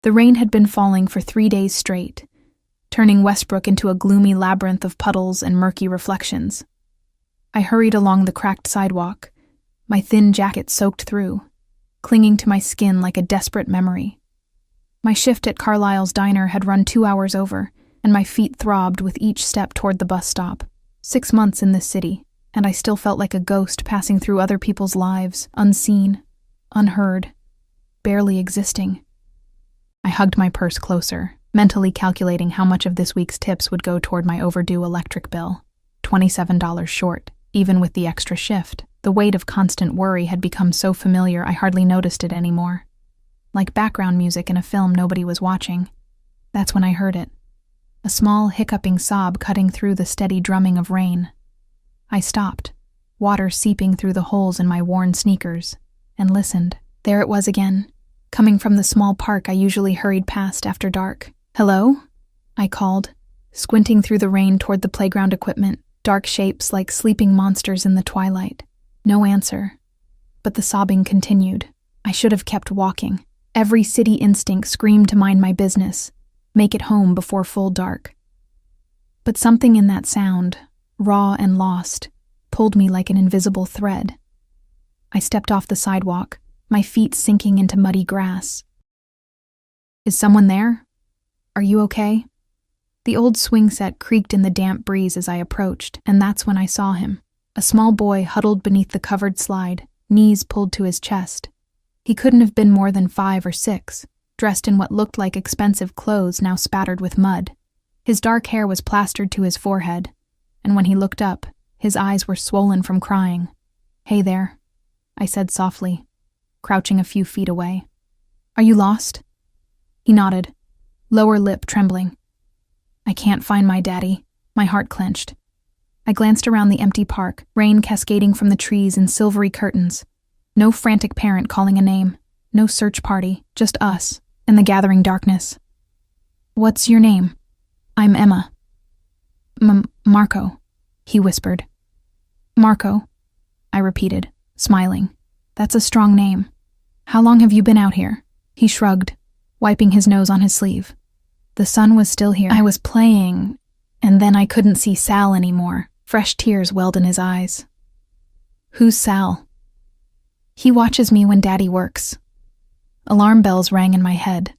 The rain had been falling for 3 days straight, turning Westbrook into a gloomy labyrinth of puddles and murky reflections. I hurried along the cracked sidewalk, my thin jacket soaked through, clinging to my skin like a desperate memory. My shift at Carlisle's diner had run 2 hours over, and my feet throbbed with each step toward the bus stop. 6 months in this city, and I still felt like a ghost passing through other people's lives, unseen, unheard, barely existing. I hugged my purse closer, mentally calculating how much of this week's tips would go toward my overdue electric bill. $27 short, even with the extra shift. The weight of constant worry had become so familiar I hardly noticed it anymore. Like background music in a film nobody was watching. That's when I heard it. A small, hiccuping sob cutting through the steady drumming of rain. I stopped, water seeping through the holes in my worn sneakers, and listened. There it was again, coming from the small park I usually hurried past after dark. "Hello?" I called, squinting through the rain toward the playground equipment, dark shapes like sleeping monsters in the twilight. No answer, but the sobbing continued. I should have kept walking. Every city instinct screamed to mind my business, make it home before full dark. But something in that sound, raw and lost, pulled me like an invisible thread. I stepped off the sidewalk, my feet sinking into muddy grass. "Is someone there? Are you okay?" The old swing set creaked in the damp breeze as I approached, and that's when I saw him. A small boy huddled beneath the covered slide, knees pulled to his chest. He couldn't have been more than 5 or 6, dressed in what looked like expensive clothes now spattered with mud. His dark hair was plastered to his forehead, and when he looked up, his eyes were swollen from crying. "Hey there," I said softly, crouching a few feet away. "Are you lost?" He nodded, lower lip trembling. "I can't find my daddy." My heart clenched. I glanced around the empty park, rain cascading from the trees in silvery curtains. No frantic parent calling a name, no search party, just us and the gathering darkness. "What's your name?" "I'm Emma." Marco," he whispered. "Marco," I repeated, smiling. "That's a strong name. How long have you been out here?" He shrugged, wiping his nose on his sleeve. "The sun was still here. I was playing, and then I couldn't see Sal anymore." Fresh tears welled in his eyes. "Who's Sal?" "He watches me when Daddy works." Alarm bells rang in my head.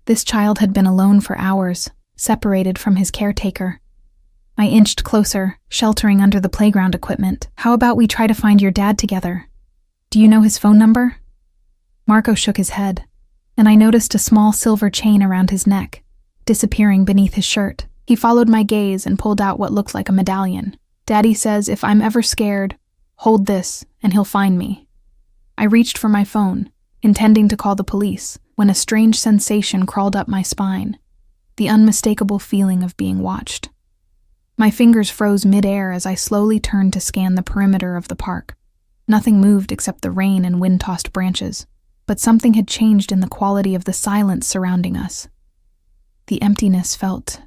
This child had been alone for hours, separated from his caretaker. I inched closer, sheltering under the playground equipment. "How about we try to find your dad together? Do you know his phone number?" Marco shook his head, and I noticed a small silver chain around his neck, disappearing beneath his shirt. He followed my gaze and pulled out what looked like a medallion. "Daddy says if I'm ever scared, hold this and he'll find me." I reached for my phone, intending to call the police, when a strange sensation crawled up my spine, the unmistakable feeling of being watched. My fingers froze mid-air as I slowly turned to scan the perimeter of the park. Nothing moved except the rain and wind-tossed branches, but something had changed in the quality of the silence surrounding us. The emptiness felt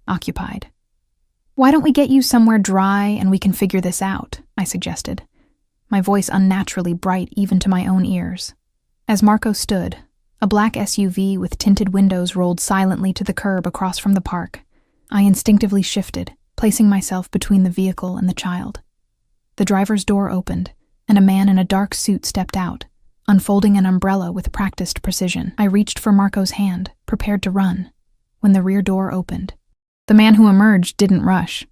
occupied. "Why don't we get you somewhere dry and we can figure this out?" I suggested, my voice unnaturally bright even to my own ears. As Marco stood, a black SUV with tinted windows rolled silently to the curb across from the park. I instinctively shifted, placing myself between the vehicle and the child. The driver's door opened, and a man in a dark suit stepped out, unfolding an umbrella with practiced precision. I reached for Marco's hand, prepared to run, when the rear door opened. The man who emerged didn't rush.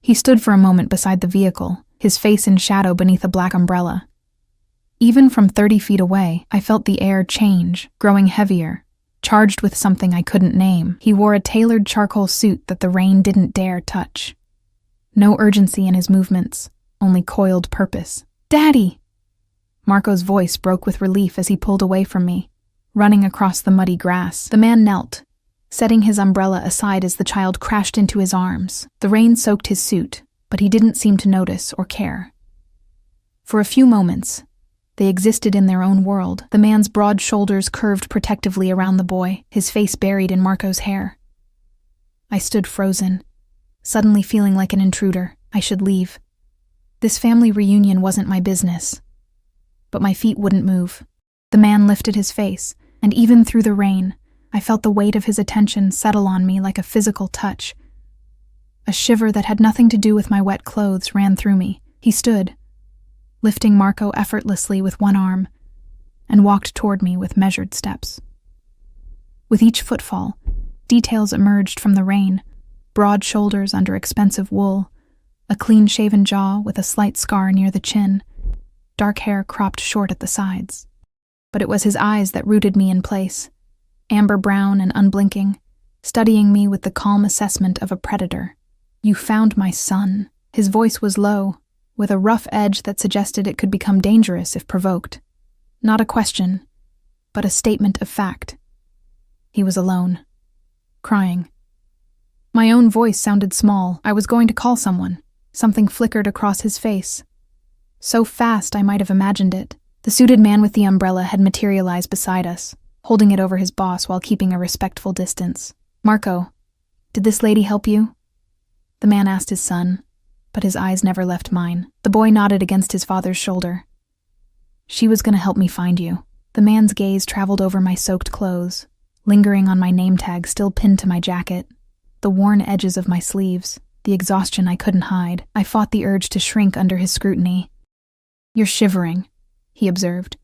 He stood for a moment beside the vehicle, his face in shadow beneath a black umbrella. Even from 30 feet away, I felt the air change, growing heavier, charged with something I couldn't name. He wore a tailored charcoal suit that the rain didn't dare touch. No urgency in his movements, only coiled purpose. "Daddy!" Marco's voice broke with relief as he pulled away from me, running across the muddy grass. The man knelt, setting his umbrella aside as the child crashed into his arms. The rain soaked his suit, but he didn't seem to notice or care. For a few moments, they existed in their own world. The man's broad shoulders curved protectively around the boy, his face buried in Marco's hair. I stood frozen, suddenly feeling like an intruder. I should leave. This family reunion wasn't my business. But my feet wouldn't move. The man lifted his face, and even through the rain, I felt the weight of his attention settle on me like a physical touch. A shiver that had nothing to do with my wet clothes ran through me. He stood, lifting Marco effortlessly with one arm, and walked toward me with measured steps. With each footfall, details emerged from the rain: broad shoulders under expensive wool, a clean-shaven jaw with a slight scar near the chin, dark hair cropped short at the sides. But it was his eyes that rooted me in place, amber brown and unblinking, studying me with the calm assessment of a predator. "You found my son." His voice was low, with a rough edge that suggested it could become dangerous if provoked. Not a question, but a statement of fact. He was alone, crying. My own voice sounded small. I was going to call someone. Something flickered across his face. So fast I might have imagined it. The suited man with the umbrella had materialized beside us, holding it over his boss while keeping a respectful distance. "Marco, did this lady help you?" The man asked his son, but his eyes never left mine. The boy nodded against his father's shoulder. "She was going to help me find you." The man's gaze traveled over my soaked clothes, lingering on my name tag still pinned to my jacket, the worn edges of my sleeves, the exhaustion I couldn't hide. I fought the urge to shrink under his scrutiny. "You're shivering," he observed.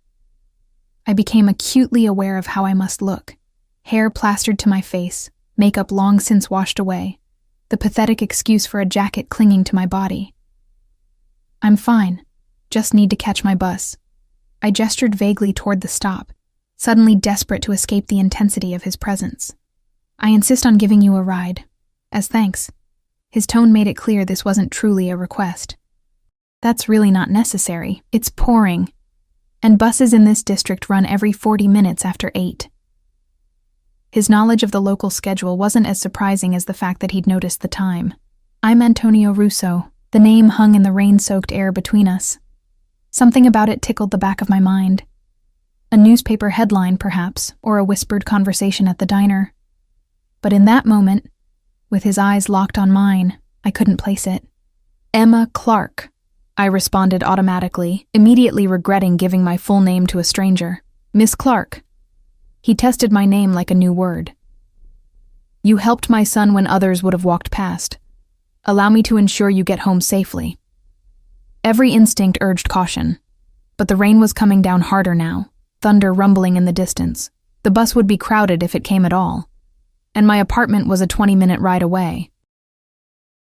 I became acutely aware of how I must look. Hair plastered to my face, makeup long since washed away, the pathetic excuse for a jacket clinging to my body. "I'm fine. Just need to catch my bus." I gestured vaguely toward the stop, suddenly desperate to escape the intensity of his presence. "I insist on giving you a ride. As thanks." His tone made it clear this wasn't truly a request. "That's really not necessary. It's pouring, and buses in this district run every 40 minutes after 8. His knowledge of the local schedule wasn't as surprising as the fact that he'd noticed the time. "I'm Antonio Russo." The name hung in the rain-soaked air between us. Something about it tickled the back of my mind. A newspaper headline, perhaps, or a whispered conversation at the diner. But in that moment, with his eyes locked on mine, I couldn't place it. "Emma Clark," I responded automatically, immediately regretting giving my full name to a stranger. "Miss Clark." He tested my name like a new word. "You helped my son when others would have walked past. Allow me to ensure you get home safely." Every instinct urged caution, but the rain was coming down harder now, thunder rumbling in the distance. The bus would be crowded if it came at all, and my apartment was a 20-minute ride away.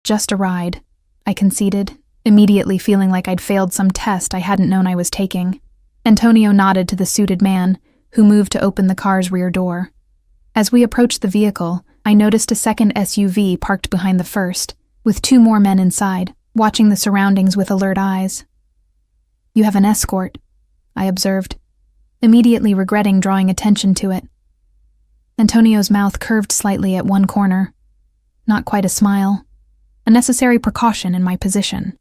"Just a ride," I conceded, immediately feeling like I'd failed some test I hadn't known I was taking. Antonio nodded to the suited man, who moved to open the car's rear door. As we approached the vehicle, I noticed a second SUV parked behind the first, with 2 more men inside, watching the surroundings with alert eyes. "You have an escort," I observed, immediately regretting drawing attention to it. Antonio's mouth curved slightly at one corner. Not quite a smile, a necessary precaution in my position.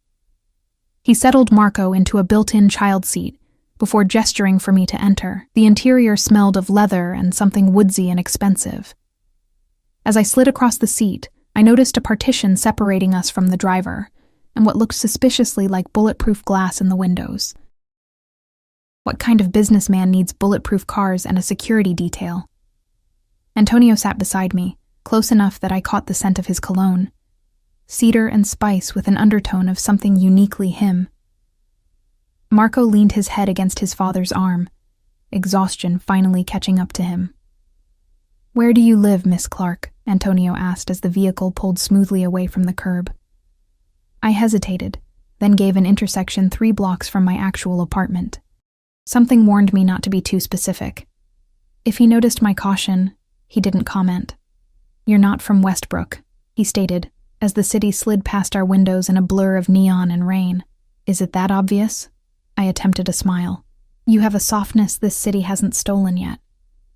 He settled Marco into a built-in child seat before gesturing for me to enter. The interior smelled of leather and something woodsy and expensive. As I slid across the seat, I noticed a partition separating us from the driver, and what looked suspiciously like bulletproof glass in the windows. What kind of businessman needs bulletproof cars and a security detail? Antonio sat beside me, close enough that I caught the scent of his cologne. Cedar and spice with an undertone of something uniquely him. Marco leaned his head against his father's arm, exhaustion finally catching up to him. "Where do you live, Miss Clark?" Antonio asked as the vehicle pulled smoothly away from the curb. I hesitated, then gave an intersection 3 blocks from my actual apartment. Something warned me not to be too specific. If he noticed my caution, he didn't comment. "You're not from Westbrook," he stated, as the city slid past our windows in a blur of neon and rain. "Is it that obvious?" I attempted a smile. "You have a softness this city hasn't stolen yet."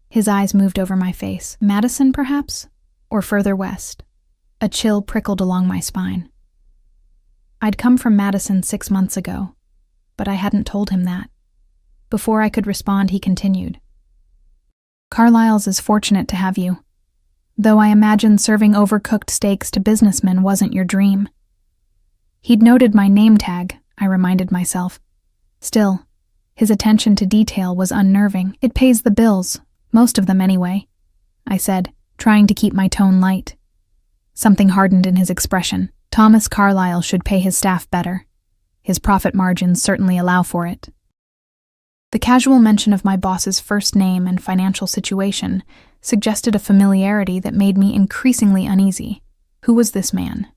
His eyes moved over my face. "Madison, perhaps? Or further west?" A chill prickled along my spine. I'd come from Madison 6 months ago, but I hadn't told him that. Before I could respond, he continued. "Carlisle's is fortunate to have you, though I imagine serving overcooked steaks to businessmen wasn't your dream." He'd noted my name tag, I reminded myself. Still, his attention to detail was unnerving. "It pays the bills, most of them anyway," I said, trying to keep my tone light. Something hardened in his expression. Thomas Carlyle should pay his staff better. His profit margins certainly allow for it. The casual mention of my boss's first name and financial situation suggested a familiarity that made me increasingly uneasy. Who was this man?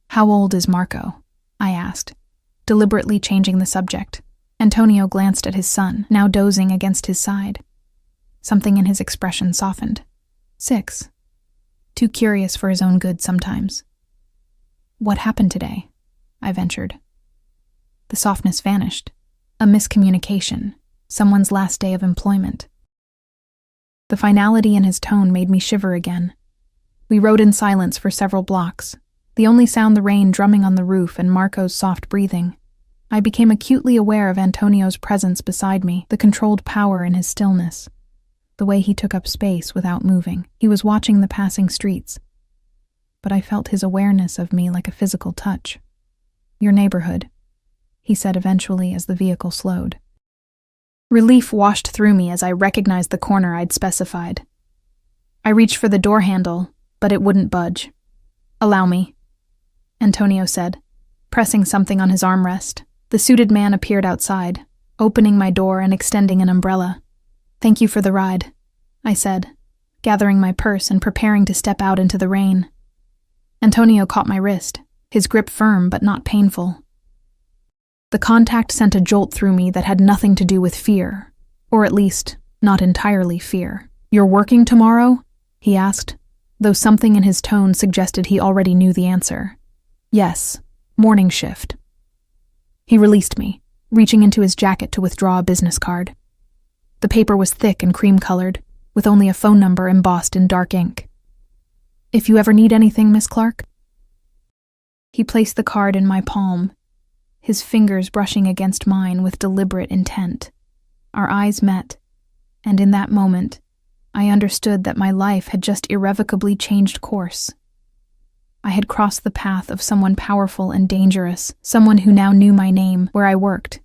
How old is Marco? I asked, deliberately changing the subject. Antonio glanced at his son, now dozing against his side. Something in his expression softened. 6. Too curious for his own good sometimes. What happened today? I ventured. The softness vanished. A miscommunication. Someone's last day of employment. The finality in his tone made me shiver again. We rode in silence for several blocks, the only sound the rain drumming on the roof and Marco's soft breathing. I became acutely aware of Antonio's presence beside me, the controlled power in his stillness, the way he took up space without moving. He was watching the passing streets, but I felt his awareness of me like a physical touch. Your neighborhood, he said eventually as the vehicle slowed. Relief washed through me as I recognized the corner I'd specified. I reached for the door handle, but it wouldn't budge. Allow me, Antonio said, pressing something on his armrest. The suited man appeared outside, opening my door and extending an umbrella. Thank you for the ride, I said, gathering my purse and preparing to step out into the rain. Antonio caught my wrist, his grip firm but not painful. The contact sent a jolt through me that had nothing to do with fear, or at least, not entirely fear. You're working tomorrow? He asked, though something in his tone suggested he already knew the answer. Yes, morning shift. He released me, reaching into his jacket to withdraw a business card. The paper was thick and cream-colored, with only a phone number embossed in dark ink. If you ever need anything, Miss Clark? He placed the card in my palm, his fingers brushing against mine with deliberate intent. Our eyes met, and in that moment, I understood that my life had just irrevocably changed course. I had crossed the path of someone powerful and dangerous, someone who now knew my name, where I worked,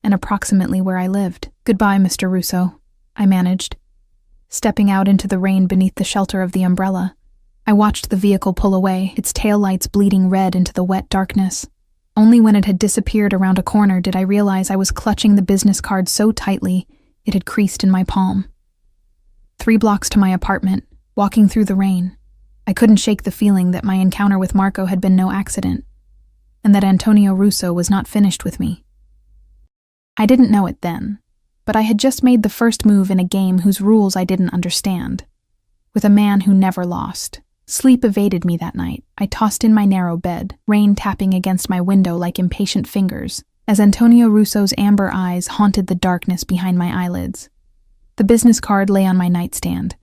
and approximately where I lived. Goodbye, Mr. Russo, I managed, stepping out into the rain beneath the shelter of the umbrella. I watched the vehicle pull away, its taillights bleeding red into the wet darkness. Only when it had disappeared around a corner did I realize I was clutching the business card so tightly it had creased in my palm. 3 blocks to my apartment, walking through the rain, I couldn't shake the feeling that my encounter with Marco had been no accident, and that Antonio Russo was not finished with me. I didn't know it then, but I had just made the first move in a game whose rules I didn't understand, with a man who never lost. Sleep evaded me that night. I tossed in my narrow bed, rain tapping against my window like impatient fingers, as Antonio Russo's amber eyes haunted the darkness behind my eyelids. The business card lay on my nightstand,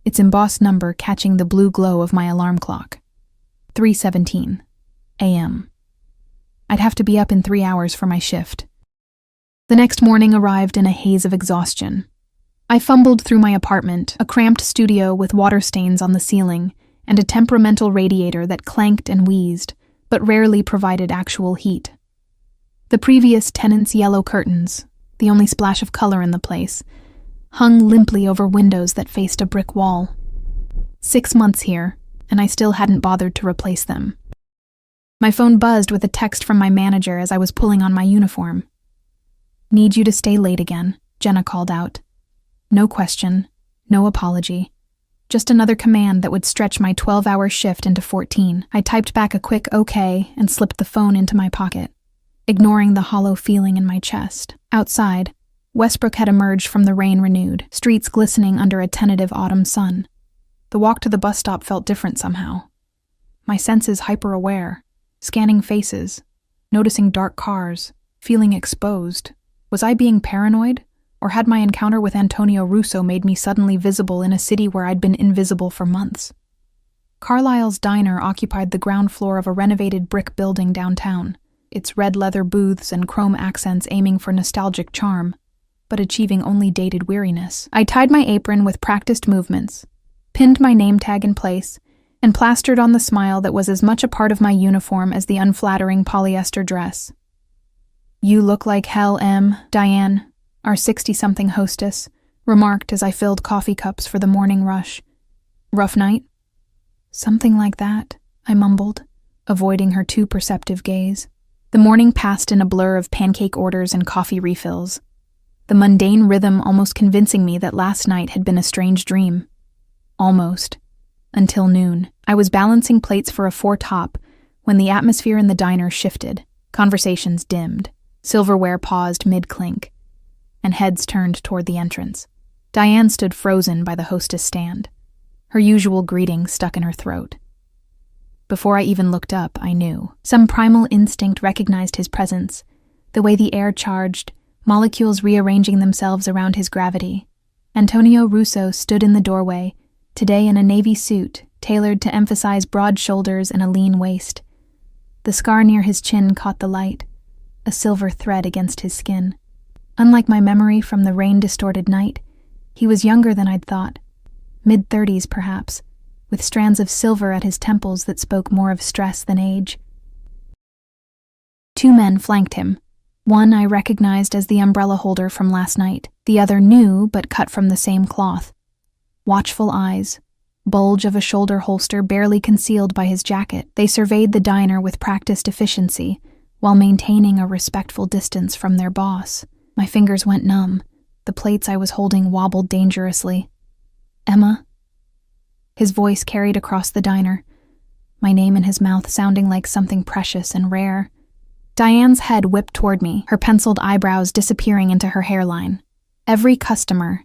its embossed number catching the blue glow of my alarm clock. 3:17 a.m. I'd have to be up in 3 hours for my shift. The next morning arrived in a haze of exhaustion. I fumbled through my apartment, a cramped studio with water stains on the ceiling, and a temperamental radiator that clanked and wheezed, but rarely provided actual heat. The previous tenant's yellow curtains, the only splash of color in the place, hung limply over windows that faced a brick wall. 6 months here, and I still hadn't bothered to replace them. My phone buzzed with a text from my manager as I was pulling on my uniform. Need you to stay late again, Jenna called out. No question, no apology. Just another command that would stretch my 12-hour shift into 14. I typed back a quick okay and slipped the phone into my pocket, ignoring the hollow feeling in my chest. Outside, Westbrook had emerged from the rain renewed, streets glistening under a tentative autumn sun. The walk to the bus stop felt different somehow. My senses hyper-aware, scanning faces, noticing dark cars, feeling exposed. Was I being paranoid? Or had my encounter with Antonio Russo made me suddenly visible in a city where I'd been invisible for months? Carlyle's diner occupied the ground floor of a renovated brick building downtown, its red leather booths and chrome accents aiming for nostalgic charm, but achieving only dated weariness. I tied my apron with practiced movements, pinned my name tag in place, and plastered on the smile that was as much a part of my uniform as the unflattering polyester dress. You look like hell, Em, Diane, our 60-something hostess, remarked as I filled coffee cups for the morning rush. Rough night? Something like that, I mumbled, avoiding her too perceptive gaze. The morning passed in a blur of pancake orders and coffee refills, the mundane rhythm almost convincing me that last night had been a strange dream. Almost. Until noon. I was balancing plates for a 4-top when the atmosphere in the diner shifted, conversations dimmed, silverware paused mid-clink, and heads turned toward the entrance. Diane stood frozen by the hostess stand, her usual greeting stuck in her throat. Before I even looked up, I knew. Some primal instinct recognized his presence, the way the air charged, molecules rearranging themselves around his gravity. Antonio Russo stood in the doorway, today in a navy suit, tailored to emphasize broad shoulders and a lean waist. The scar near his chin caught the light, a silver thread against his skin. Unlike my memory from the rain-distorted night, he was younger than I'd thought, mid-30s perhaps, with strands of silver at his temples that spoke more of stress than age. 2 men flanked him. One I recognized as the umbrella holder from last night, the other new but cut from the same cloth. Watchful eyes, bulge of a shoulder holster barely concealed by his jacket, they surveyed the diner with practiced efficiency while maintaining a respectful distance from their boss. My fingers went numb. The plates I was holding wobbled dangerously. Emma? His voice carried across the diner, my name in his mouth sounding like something precious and rare. Diane's head whipped toward me, her penciled eyebrows disappearing into her hairline. Every customer,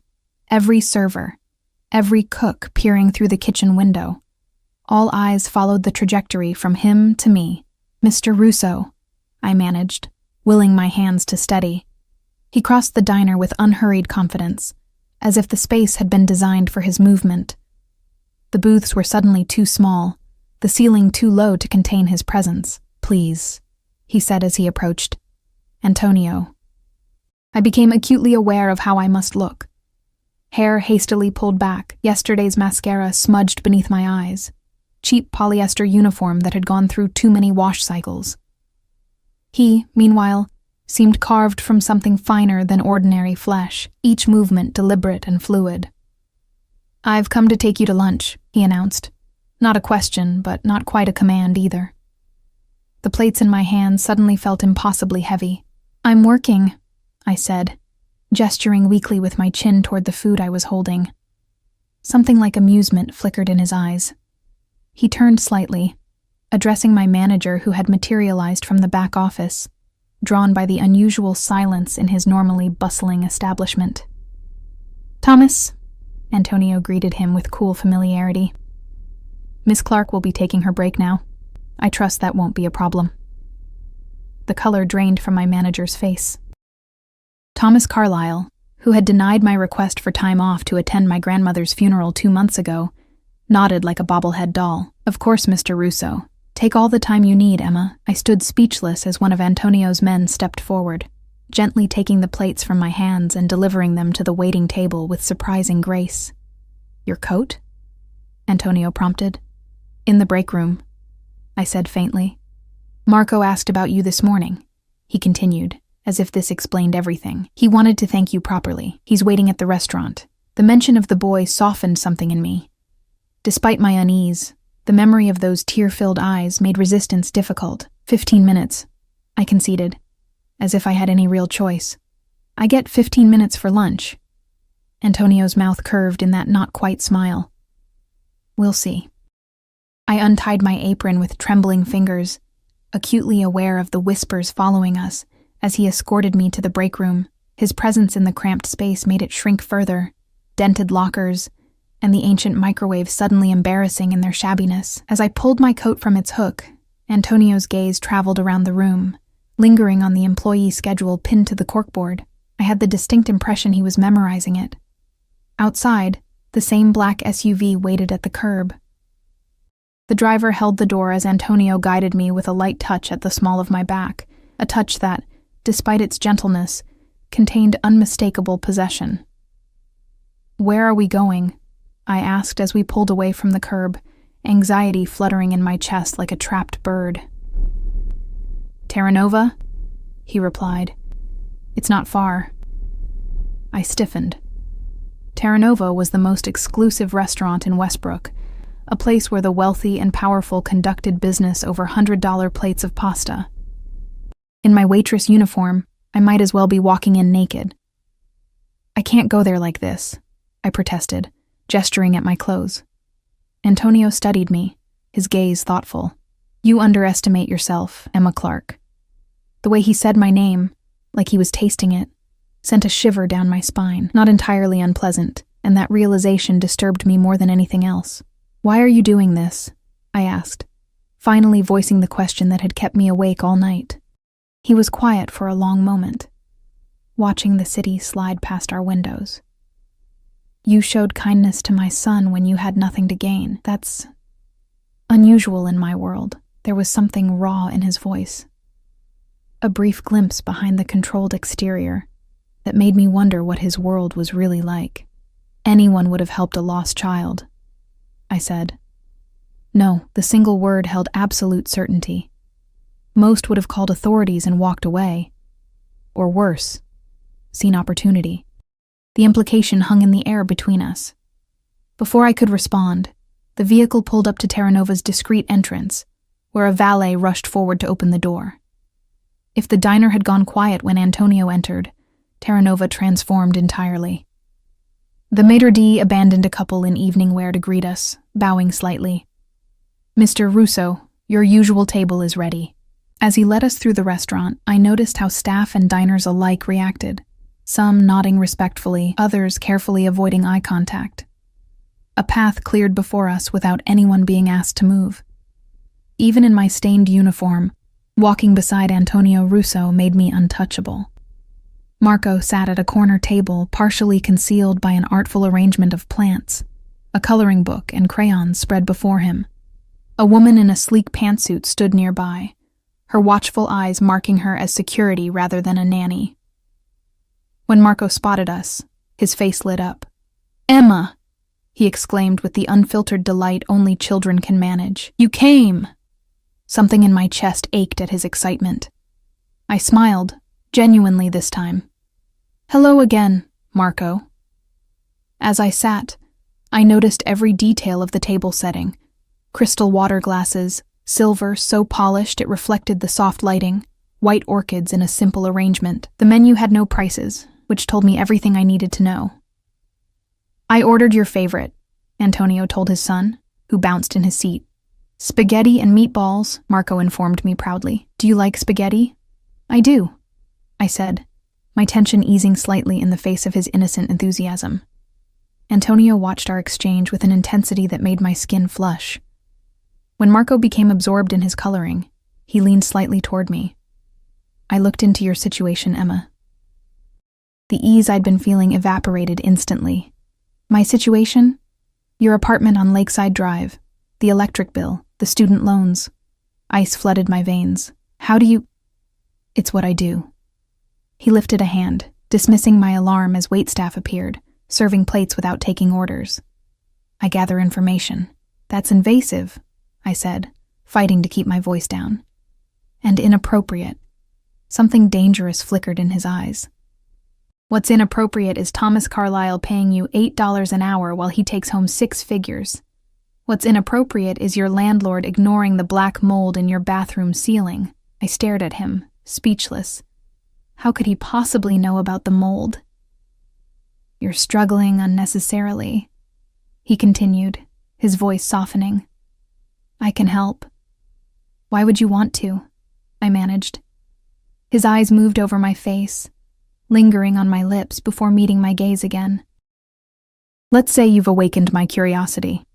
every server, every cook peering through the kitchen window. All eyes followed the trajectory from him to me. Mr. Russo, I managed, willing my hands to steady. He crossed the diner with unhurried confidence, as if the space had been designed for his movement. The booths were suddenly too small, the ceiling too low to contain his presence. Please, he said as he approached. Antonio. I became acutely aware of how I must look. Hair hastily pulled back, yesterday's mascara smudged beneath my eyes, cheap polyester uniform that had gone through too many wash cycles. He, meanwhile, seemed carved from something finer than ordinary flesh, each movement deliberate and fluid. I've come to take you to lunch, he announced. Not a question, but not quite a command either. The plates in my hands suddenly felt impossibly heavy. I'm working, I said, gesturing weakly with my chin toward the food I was holding. Something like amusement flickered in his eyes. He turned slightly, addressing my manager who had materialized from the back office, drawn by the unusual silence in his normally bustling establishment. Thomas, Antonio greeted him with cool familiarity. Miss Clark will be taking her break now. I trust that won't be a problem. The color drained from my manager's face. Thomas Carlyle, who had denied my request for time off to attend my grandmother's funeral 2 months ago, nodded like a bobblehead doll. Of course, Mr. Russo. Take all the time you need, Emma. I stood speechless as one of Antonio's men stepped forward, gently taking the plates from my hands and delivering them to the waiting table with surprising grace. Your coat? Antonio prompted. In the break room, I said faintly. Marco asked about you this morning, he continued, as if this explained everything. He wanted to thank you properly. He's waiting at the restaurant. The mention of the boy softened something in me. Despite my unease, the memory of those tear-filled eyes made resistance difficult. 15 minutes, I conceded, as if I had any real choice. I get 15 minutes for lunch. Antonio's mouth curved in that not-quite smile. We'll see. I untied my apron with trembling fingers, acutely aware of the whispers following us as he escorted me to the break room. His presence in the cramped space made it shrink further, dented lockers, and the ancient microwave suddenly embarrassing in their shabbiness. As I pulled my coat from its hook, Antonio's gaze traveled around the room, lingering on the employee schedule pinned to the corkboard. I had the distinct impression he was memorizing it. Outside, the same black SUV waited at the curb. The driver held the door as Antonio guided me with a light touch at the small of my back, a touch that, despite its gentleness, contained unmistakable possession. Where are we going? I asked as we pulled away from the curb, anxiety fluttering in my chest like a trapped bird. Terranova? He replied. It's not far. I stiffened. Terra Nova was the most exclusive restaurant in Westbrook, a place where the wealthy and powerful conducted business over $100 plates of pasta. In my waitress uniform, I might as well be walking in naked. "I can't go there like this," I protested, gesturing at my clothes. Antonio studied me, his gaze thoughtful. "You underestimate yourself, Emma Clark." The way he said my name, like he was tasting it, sent a shiver down my spine, not entirely unpleasant, and that realization disturbed me more than anything else. "Why are you doing this?" I asked, finally voicing the question that had kept me awake all night. He was quiet for a long moment, watching the city slide past our windows. "You showed kindness to my son when you had nothing to gain. That's unusual in my world." There was something raw in his voice, a brief glimpse behind the controlled exterior that made me wonder what his world was really like. "Anyone would have helped a lost child," I said. No, the single word held absolute certainty. Most would have called authorities and walked away. Or worse, seen opportunity. The implication hung in the air between us. Before I could respond, the vehicle pulled up to Terra Nova's discreet entrance, where a valet rushed forward to open the door. If the diner had gone quiet when Antonio entered, Terra Nova transformed entirely. The maitre d' abandoned a couple in evening wear to greet us, bowing slightly. "Mr. Russo, your usual table is ready." As he led us through the restaurant, I noticed how staff and diners alike reacted, some nodding respectfully, others carefully avoiding eye contact. A path cleared before us without anyone being asked to move. Even in my stained uniform, walking beside Antonio Russo made me untouchable. Marco sat at a corner table partially concealed by an artful arrangement of plants, a coloring book and crayons spread before him. A woman in a sleek pantsuit stood nearby, her watchful eyes marking her as security rather than a nanny. When Marco spotted us, his face lit up. "Emma!" he exclaimed with the unfiltered delight only children can manage. "You came!" Something in my chest ached at his excitement. I smiled, genuinely this time. "Hello again, Marco." As I sat, I noticed every detail of the table setting. Crystal water glasses, silver so polished it reflected the soft lighting, white orchids in a simple arrangement. The menu had no prices, which told me everything I needed to know. "I ordered your favorite," Antonio told his son, who bounced in his seat. "Spaghetti and meatballs," Marco informed me proudly. "Do you like spaghetti?" "I do," I said, my tension easing slightly in the face of his innocent enthusiasm. Antonio watched our exchange with an intensity that made my skin flush. When Marco became absorbed in his coloring, he leaned slightly toward me. "I looked into your situation, Emma." The ease I'd been feeling evaporated instantly. "My situation? Your apartment on Lakeside Drive, the electric bill, the student loans." Ice flooded my veins. "How do you—" "It's what I do." He lifted a hand, dismissing my alarm as waitstaff appeared, serving plates without taking orders. "I gather information." "That's invasive," I said, fighting to keep my voice down. "And inappropriate." Something dangerous flickered in his eyes. "What's inappropriate is Thomas Carlyle paying you $8 an hour while he takes home 6 figures. What's inappropriate is your landlord ignoring the black mold in your bathroom ceiling." I stared at him, speechless. How could he possibly know about the mold? "You're struggling unnecessarily," he continued, his voice softening. "I can help." "Why would you want to?" I managed. His eyes moved over my face, lingering on my lips before meeting my gaze again. "Let's say you've awakened my curiosity."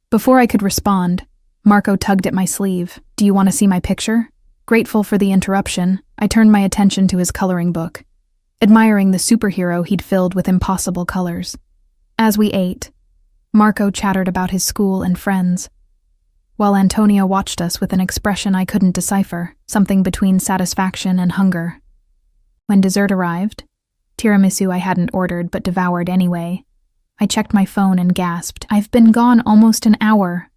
Before I could respond, Marco tugged at my sleeve. "Do you want to see my picture?" Grateful for the interruption, I turned my attention to his coloring book, admiring the superhero he'd filled with impossible colors. As we ate, Marco chattered about his school and friends, while Antonio watched us with an expression I couldn't decipher, something between satisfaction and hunger. When dessert arrived, tiramisu I hadn't ordered but devoured anyway, I checked my phone and gasped, "I've been gone almost an hour."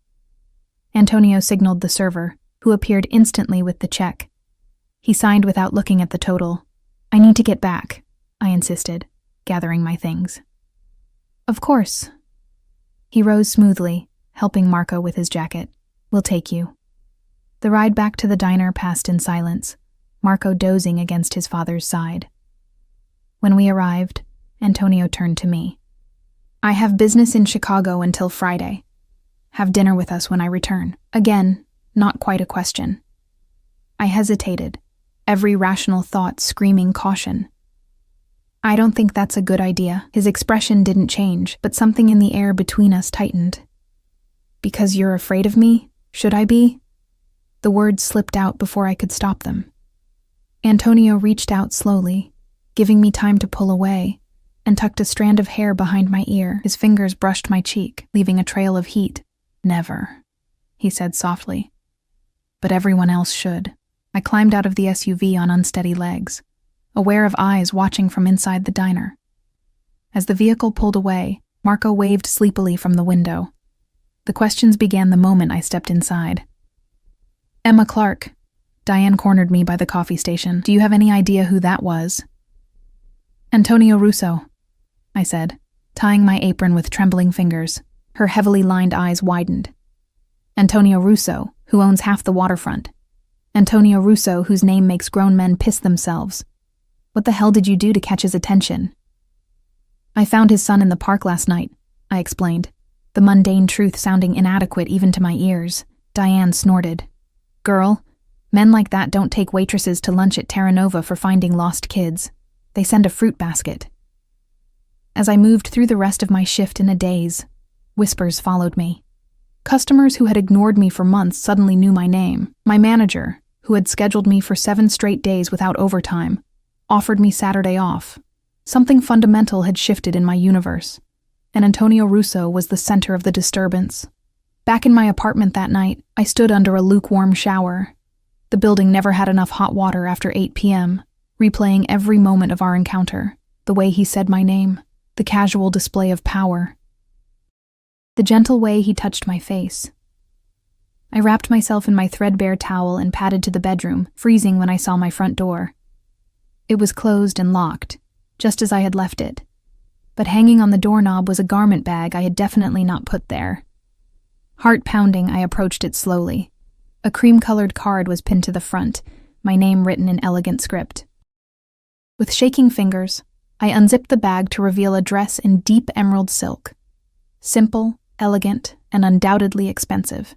Antonio signaled the server, who appeared instantly with the check. He signed without looking at the total. "I need to get back," I insisted, gathering my things. Of course. He rose smoothly, helping Marco with his jacket. We'll take you. The ride back to the diner passed in silence, Marco dozing against his father's side. When we arrived, Antonio turned to me. I have business in Chicago until Friday. Have dinner with us when I return. Again, not quite a question. I hesitated, every rational thought screaming caution. I don't think that's a good idea. His expression didn't change, but something in the air between us tightened. Because you're afraid of me? Should I be? The words slipped out before I could stop them. Antonio reached out slowly, giving me time to pull away, and tucked a strand of hair behind my ear. His fingers brushed my cheek, leaving a trail of heat. Never, he said softly. But everyone else should. I climbed out of the SUV on unsteady legs, aware of eyes watching from inside the diner. As the vehicle pulled away, Marco waved sleepily from the window. The questions began the moment I stepped inside. Emma Clark. Diane cornered me by the coffee station. Do you have any idea who that was? Antonio Russo, I said, tying my apron with trembling fingers. Her heavily lined eyes widened. Antonio Russo, who owns half the waterfront. Antonio Russo, whose name makes grown men piss themselves. What the hell did you do to catch his attention? I found his son in the park last night, I explained, the mundane truth sounding inadequate even to my ears. Diane snorted. Girl, men like that don't take waitresses to lunch at Terra Nova for finding lost kids. They send a fruit basket. As I moved through the rest of my shift in a daze, whispers followed me. Customers who had ignored me for months suddenly knew my name. My manager, who had scheduled me for 7 straight days without overtime, offered me Saturday off. Something fundamental had shifted in my universe, and Antonio Russo was the center of the disturbance. Back in my apartment that night, I stood under a lukewarm shower. The building never had enough hot water after 8 p.m., replaying every moment of our encounter, the way he said my name, the casual display of power, the gentle way he touched my face. I wrapped myself in my threadbare towel and padded to the bedroom, freezing when I saw my front door. It was closed and locked, just as I had left it, but hanging on the doorknob was a garment bag I had definitely not put there. Heart pounding, I approached it slowly. A cream-colored card was pinned to the front, my name written in elegant script. With shaking fingers, I unzipped the bag to reveal a dress in deep emerald silk. Simple, elegant, and undoubtedly expensive.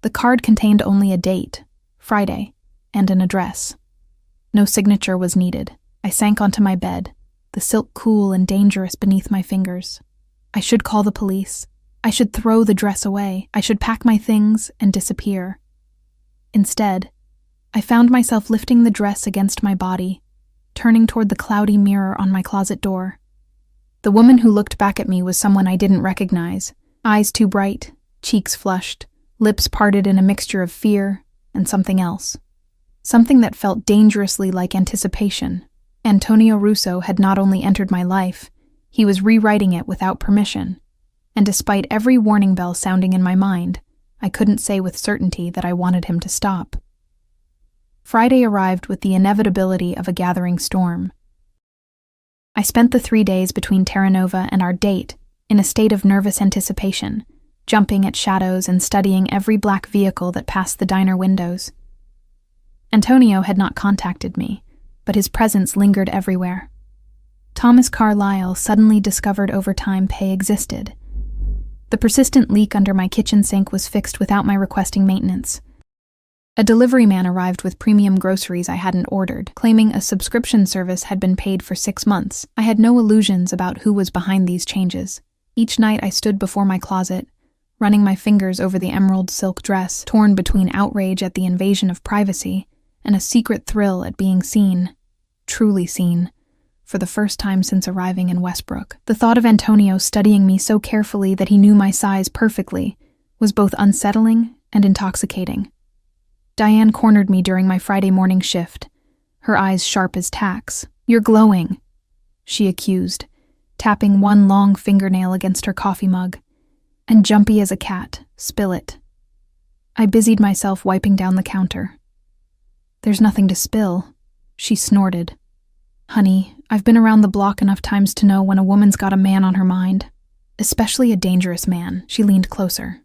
The card contained only a date, Friday, and an address. No signature was needed. I sank onto my bed, the silk cool and dangerous beneath my fingers. I should call the police. I should throw the dress away. I should pack my things and disappear. Instead, I found myself lifting the dress against my body, turning toward the cloudy mirror on my closet door. The woman who looked back at me was someone I didn't recognize, eyes too bright, cheeks flushed, lips parted in a mixture of fear and something else. Something that felt dangerously like anticipation. Antonio Russo had not only entered my life, he was rewriting it without permission. And despite every warning bell sounding in my mind, I couldn't say with certainty that I wanted him to stop. Friday arrived with the inevitability of a gathering storm. I spent the 3 days between Terra Nova and our date in a state of nervous anticipation, jumping at shadows and studying every black vehicle that passed the diner windows. Antonio had not contacted me, but his presence lingered everywhere. Thomas Carlyle suddenly discovered overtime pay existed. The persistent leak under my kitchen sink was fixed without my requesting maintenance. A delivery man arrived with premium groceries I hadn't ordered, claiming a subscription service had been paid for 6 months. I had no illusions about who was behind these changes. Each night I stood before my closet, running my fingers over the emerald silk dress, torn between outrage at the invasion of privacy and a secret thrill at being seen, truly seen, for the first time since arriving in Westbrook. The thought of Antonio studying me so carefully that he knew my size perfectly was both unsettling and intoxicating. Diane cornered me during my Friday morning shift, her eyes sharp as tacks. "You're glowing," she accused, tapping one long fingernail against her coffee mug. "And jumpy as a cat, spill it." I busied myself wiping down the counter. "There's nothing to spill," she snorted. "Honey, I've been around the block enough times to know when a woman's got a man on her mind. especially a dangerous man. She leaned closer.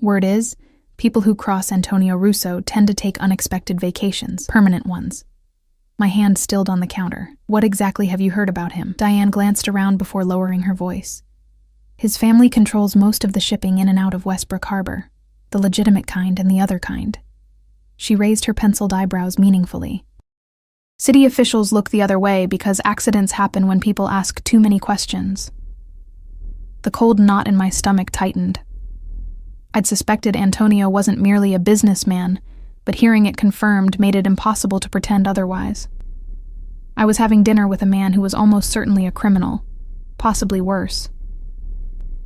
Word is, people who cross Antonio Russo tend to take unexpected vacations, permanent ones. My hand stilled on the counter. What exactly have you heard about him? Diane glanced around before lowering her voice. His family controls most of the shipping in and out of Westbrook Harbor, the legitimate kind and the other kind. She raised her penciled eyebrows meaningfully. City officials look the other way because accidents happen when people ask too many questions. The cold knot in my stomach tightened. I'd suspected Antonio wasn't merely a businessman, but hearing it confirmed made it impossible to pretend otherwise. I was having dinner with a man who was almost certainly a criminal, possibly worse.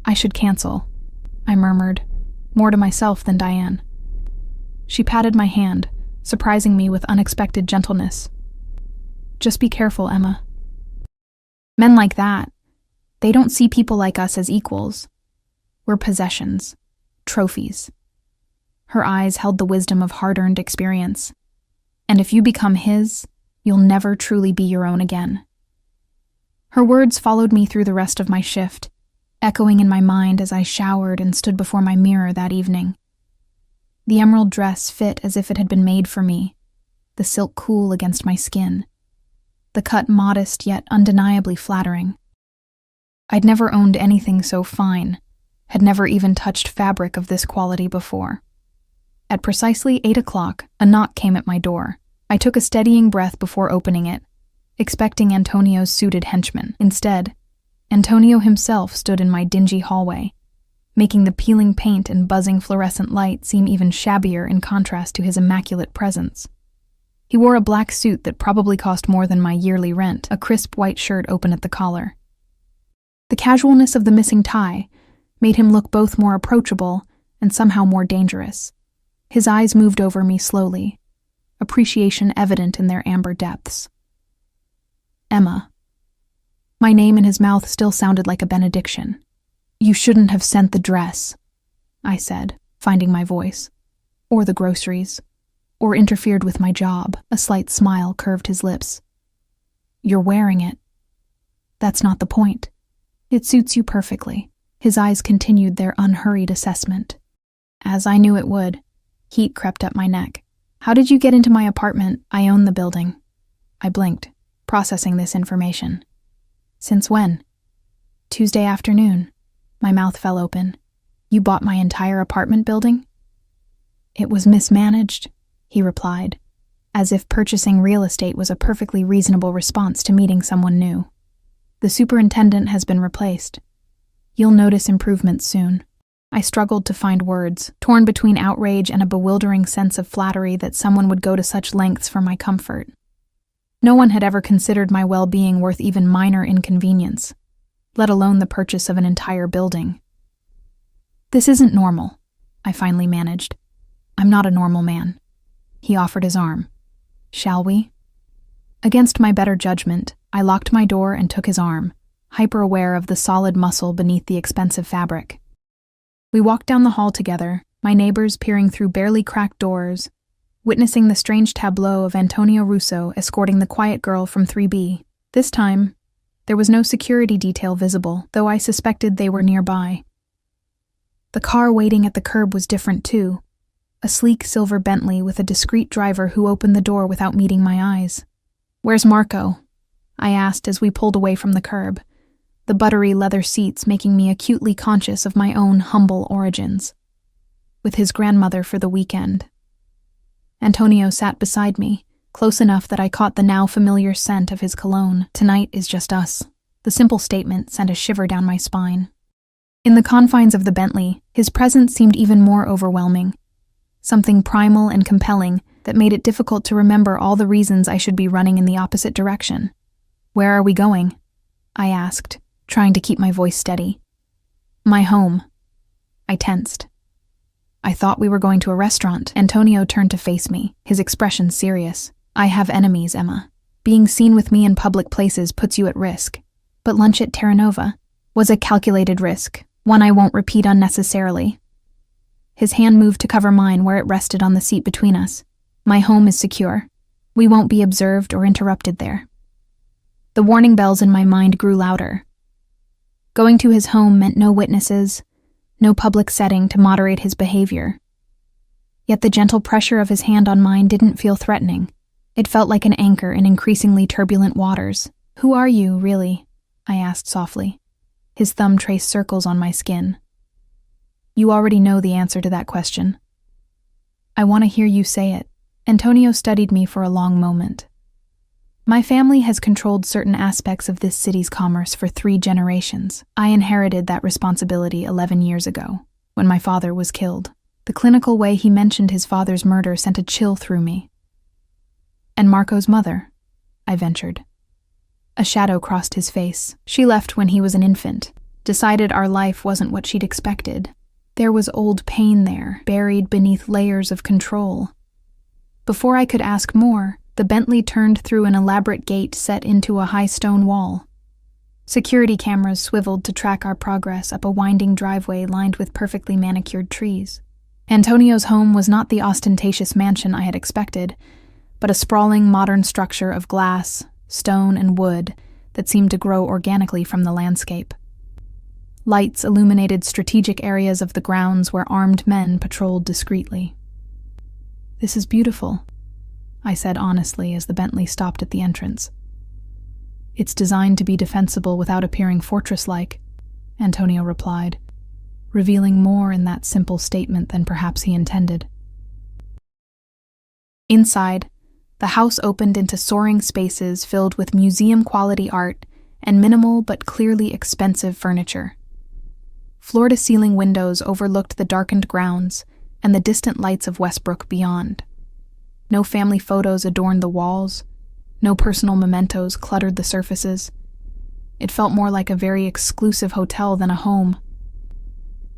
I should cancel, I murmured, more to myself than Diane. She patted my hand, surprising me with unexpected gentleness. Just be careful, Emma. Men like that, they don't see people like us as equals. We're possessions, trophies. Her eyes held the wisdom of hard-earned experience. And if you become his, you'll never truly be your own again. Her words followed me through the rest of my shift, echoing in my mind as I showered and stood before my mirror that evening. The emerald dress fit as if it had been made for me, the silk cool against my skin, the cut modest yet undeniably flattering. I'd never owned anything so fine, had never even touched fabric of this quality before. At precisely 8 o'clock, a knock came at my door. I took a steadying breath before opening it, expecting Antonio's suited henchman. Instead, Antonio himself stood in my dingy hallway, making the peeling paint and buzzing fluorescent light seem even shabbier in contrast to his immaculate presence. He wore a black suit that probably cost more than my yearly rent, a crisp white shirt open at the collar. The casualness of the missing tie made him look both more approachable and somehow more dangerous. His eyes moved over me slowly, appreciation evident in their amber depths. Emma. My name in his mouth still sounded like a benediction. You shouldn't have sent the dress, I said, finding my voice. Or the groceries. Or interfered with my job. A slight smile curved his lips. You're wearing it. That's not the point. It suits you perfectly. His eyes continued their unhurried assessment. As I knew it would, heat crept up my neck. How did you get into my apartment? I own the building. I blinked, processing this information. Since when? Tuesday afternoon. My mouth fell open. You bought my entire apartment building? It was mismanaged, he replied, as if purchasing real estate was a perfectly reasonable response to meeting someone new. The superintendent has been replaced. You'll notice improvements soon. I struggled to find words, torn between outrage and a bewildering sense of flattery that someone would go to such lengths for my comfort. No one had ever considered my well-being worth even minor inconvenience, let alone the purchase of an entire building. This isn't normal, I finally managed. I'm not a normal man. He offered his arm. Shall we? Against my better judgment, I locked my door and took his arm, hyper-aware of the solid muscle beneath the expensive fabric. We walked down the hall together, my neighbors peering through barely cracked doors, witnessing the strange tableau of Antonio Russo escorting the quiet girl from 3B. This time, there was no security detail visible, though I suspected they were nearby. The car waiting at the curb was different too, a sleek silver Bentley with a discreet driver who opened the door without meeting my eyes. Where's Marco? I asked as we pulled away from the curb, the buttery leather seats making me acutely conscious of my own humble origins. With his grandmother for the weekend. Antonio sat beside me, close enough that I caught the now familiar scent of his cologne. Tonight is just us. The simple statement sent a shiver down my spine. In the confines of the Bentley, his presence seemed even more overwhelming. Something primal and compelling that made it difficult to remember all the reasons I should be running in the opposite direction. Where are we going? I asked, trying to keep my voice steady. My home. I tensed. I thought we were going to a restaurant. Antonio turned to face me, his expression serious. I have enemies, Emma. Being seen with me in public places puts you at risk. But lunch at Terra Nova was a calculated risk, one I won't repeat unnecessarily. His hand moved to cover mine where it rested on the seat between us. My home is secure. We won't be observed or interrupted there. The warning bells in my mind grew louder. Going to his home meant no witnesses, no public setting to moderate his behavior. Yet the gentle pressure of his hand on mine didn't feel threatening. It felt like an anchor in increasingly turbulent waters. "Who are you, really?" I asked softly. His thumb traced circles on my skin. "You already know the answer to that question." "I want to hear you say it." Antonio studied me for a long moment. "My family has controlled certain aspects of this city's commerce for 3 generations. I inherited that responsibility 11 years ago, when my father was killed." The clinical way he mentioned his father's murder sent a chill through me. "And Marco's mother?" I ventured. A shadow crossed his face. "She left when he was an infant, decided our life wasn't what she'd expected. There was old pain there, buried beneath layers of control." Before I could ask more, the Bentley turned through an elaborate gate set into a high stone wall. Security cameras swiveled to track our progress up a winding driveway lined with perfectly manicured trees. Antonio's home was not the ostentatious mansion I had expected, but a sprawling modern structure of glass, stone, and wood that seemed to grow organically from the landscape. Lights illuminated strategic areas of the grounds where armed men patrolled discreetly. "This is beautiful," I said honestly as the Bentley stopped at the entrance. "It's designed to be defensible without appearing fortress-like," Antonio replied, revealing more in that simple statement than perhaps he intended. Inside, the house opened into soaring spaces filled with museum-quality art and minimal but clearly expensive furniture. Floor-to-ceiling windows overlooked the darkened grounds and the distant lights of Westbrook beyond. No family photos adorned the walls, no personal mementos cluttered the surfaces. It felt more like a very exclusive hotel than a home.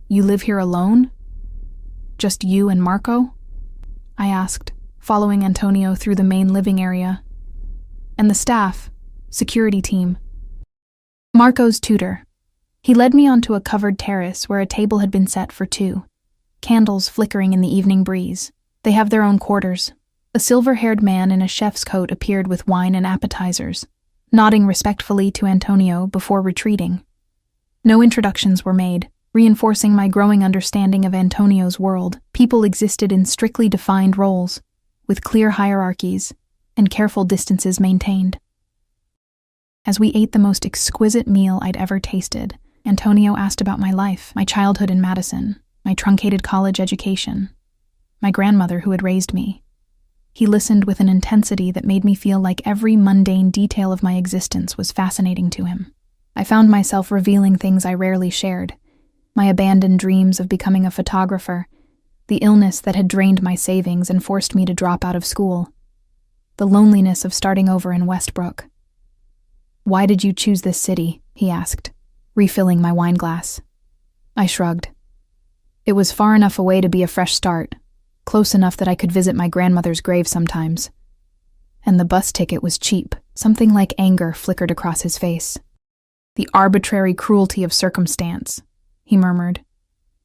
"You live here alone? Just you and Marco?" I asked, following Antonio through the main living area. "And the staff, security team?" "Marco's tutor." He led me onto a covered terrace where a table had been set for 2, candles flickering in the evening breeze. "They have their own quarters." A silver-haired man in a chef's coat appeared with wine and appetizers, nodding respectfully to Antonio before retreating. No introductions were made, reinforcing my growing understanding of Antonio's world. People existed in strictly defined roles, with clear hierarchies and careful distances maintained. As we ate the most exquisite meal I'd ever tasted, Antonio asked about my life, my childhood in Madison, my truncated college education, my grandmother who had raised me. He listened with an intensity that made me feel like every mundane detail of my existence was fascinating to him. I found myself revealing things I rarely shared, my abandoned dreams of becoming a photographer, the illness that had drained my savings and forced me to drop out of school, the loneliness of starting over in Westbrook. "Why did you choose this city?" he asked, refilling my wine glass. I shrugged. It was far enough away to be a fresh start, close enough that I could visit my grandmother's grave sometimes. And the bus ticket was cheap. Something like anger flickered across his face. "The arbitrary cruelty of circumstance," he murmured.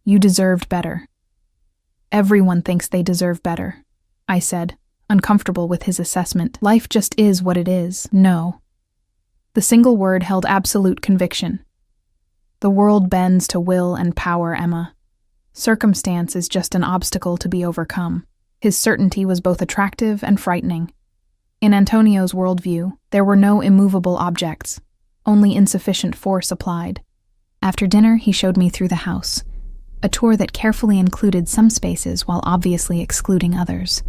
"You deserved better." "Everyone thinks they deserve better," I said, uncomfortable with his assessment. "Life just is what it is." "No." The single word held absolute conviction. "The world bends to will and power, Emma. Circumstance is just an obstacle to be overcome." His certainty was both attractive and frightening. In Antonio's worldview, there were no immovable objects, only insufficient force applied. After dinner, he showed me through the house, a tour that carefully included some spaces while obviously excluding others.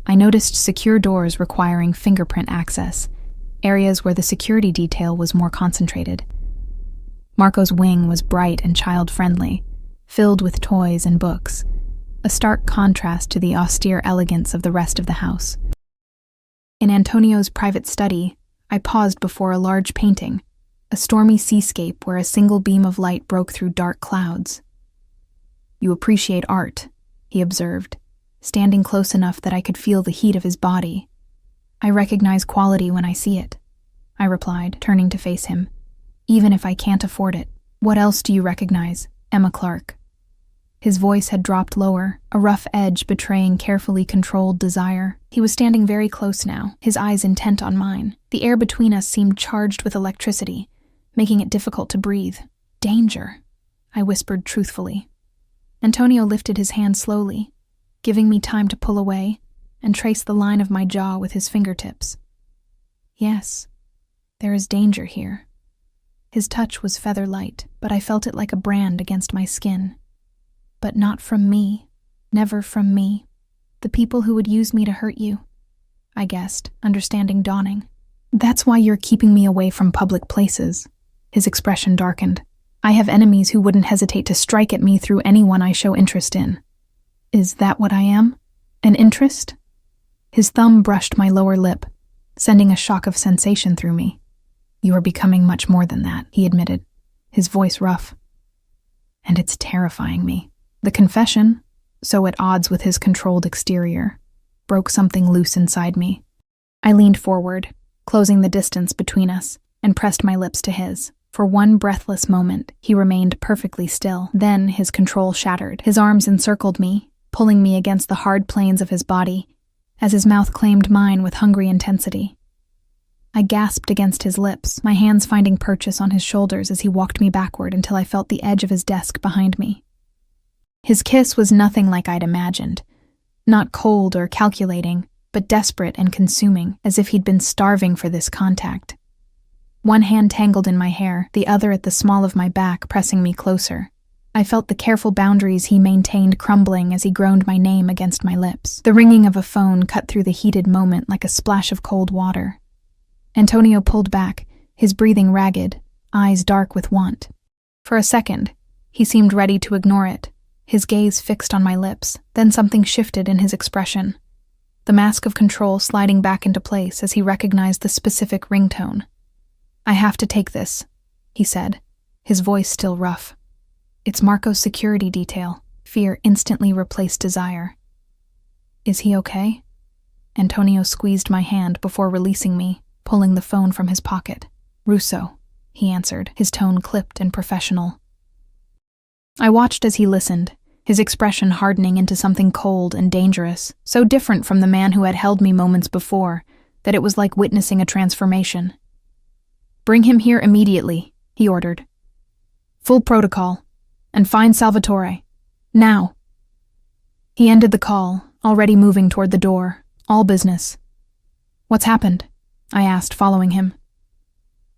I noticed secure doors requiring fingerprint access, areas where the security detail was more concentrated. Marco's wing was bright and child-friendly, filled with toys and books, a stark contrast to the austere elegance of the rest of the house. In Antonio's private study, I paused before a large painting, a stormy seascape where a single beam of light broke through dark clouds. "You appreciate art," he observed, standing close enough that I could feel the heat of his body. "I recognize quality when I see it," I replied, turning to face him, "even if I can't afford it." "What else do you recognize, Emma Clark?" His voice had dropped lower, a rough edge betraying carefully controlled desire. He was standing very close now, his eyes intent on mine. The air between us seemed charged with electricity, making it difficult to breathe. Danger, I whispered truthfully. Antonio lifted his hand slowly, giving me time to pull away and trace the line of my jaw with his fingertips. Yes, there is danger here. His touch was feather-light, but I felt it like a brand against my skin. But not from me, never from me. The people who would use me to hurt you, I guessed, understanding dawning. That's why you're keeping me away from public places. His expression darkened. I have enemies who wouldn't hesitate to strike at me through anyone I show interest in. Is that what I am? An interest? His thumb brushed my lower lip, sending a shock of sensation through me. You are becoming much more than that, he admitted, his voice rough. And it's terrifying me. The confession, so at odds with his controlled exterior, broke something loose inside me. I leaned forward, closing the distance between us, and pressed my lips to his. For one breathless moment, he remained perfectly still. Then his control shattered. His arms encircled me, pulling me against the hard planes of his body, as his mouth claimed mine with hungry intensity. I gasped against his lips, my hands finding purchase on his shoulders as he walked me backward until I felt the edge of his desk behind me. His kiss was nothing like I'd imagined. Not cold or calculating, but desperate and consuming, as if he'd been starving for this contact. One hand tangled in my hair, the other at the small of my back, pressing me closer. I felt the careful boundaries he maintained crumbling as he groaned my name against my lips. The ringing of a phone cut through the heated moment like a splash of cold water. Antonio pulled back, his breathing ragged, eyes dark with want. For a second, he seemed ready to ignore it, his gaze fixed on my lips. Then something shifted in his expression, the mask of control sliding back into place as he recognized the specific ringtone. I have to take this, he said, his voice still rough. It's Marco's security detail. Fear instantly replaced desire. Is he okay? Antonio squeezed my hand before releasing me, pulling the phone from his pocket. Russo, he answered, his tone clipped and professional. I watched as he listened, his expression hardening into something cold and dangerous, so different from the man who had held me moments before that it was like witnessing a transformation. Bring him here immediately, he ordered. Full protocol, and find Salvatore. Now. He ended the call, already moving toward the door, all business. What's happened? I asked, following him.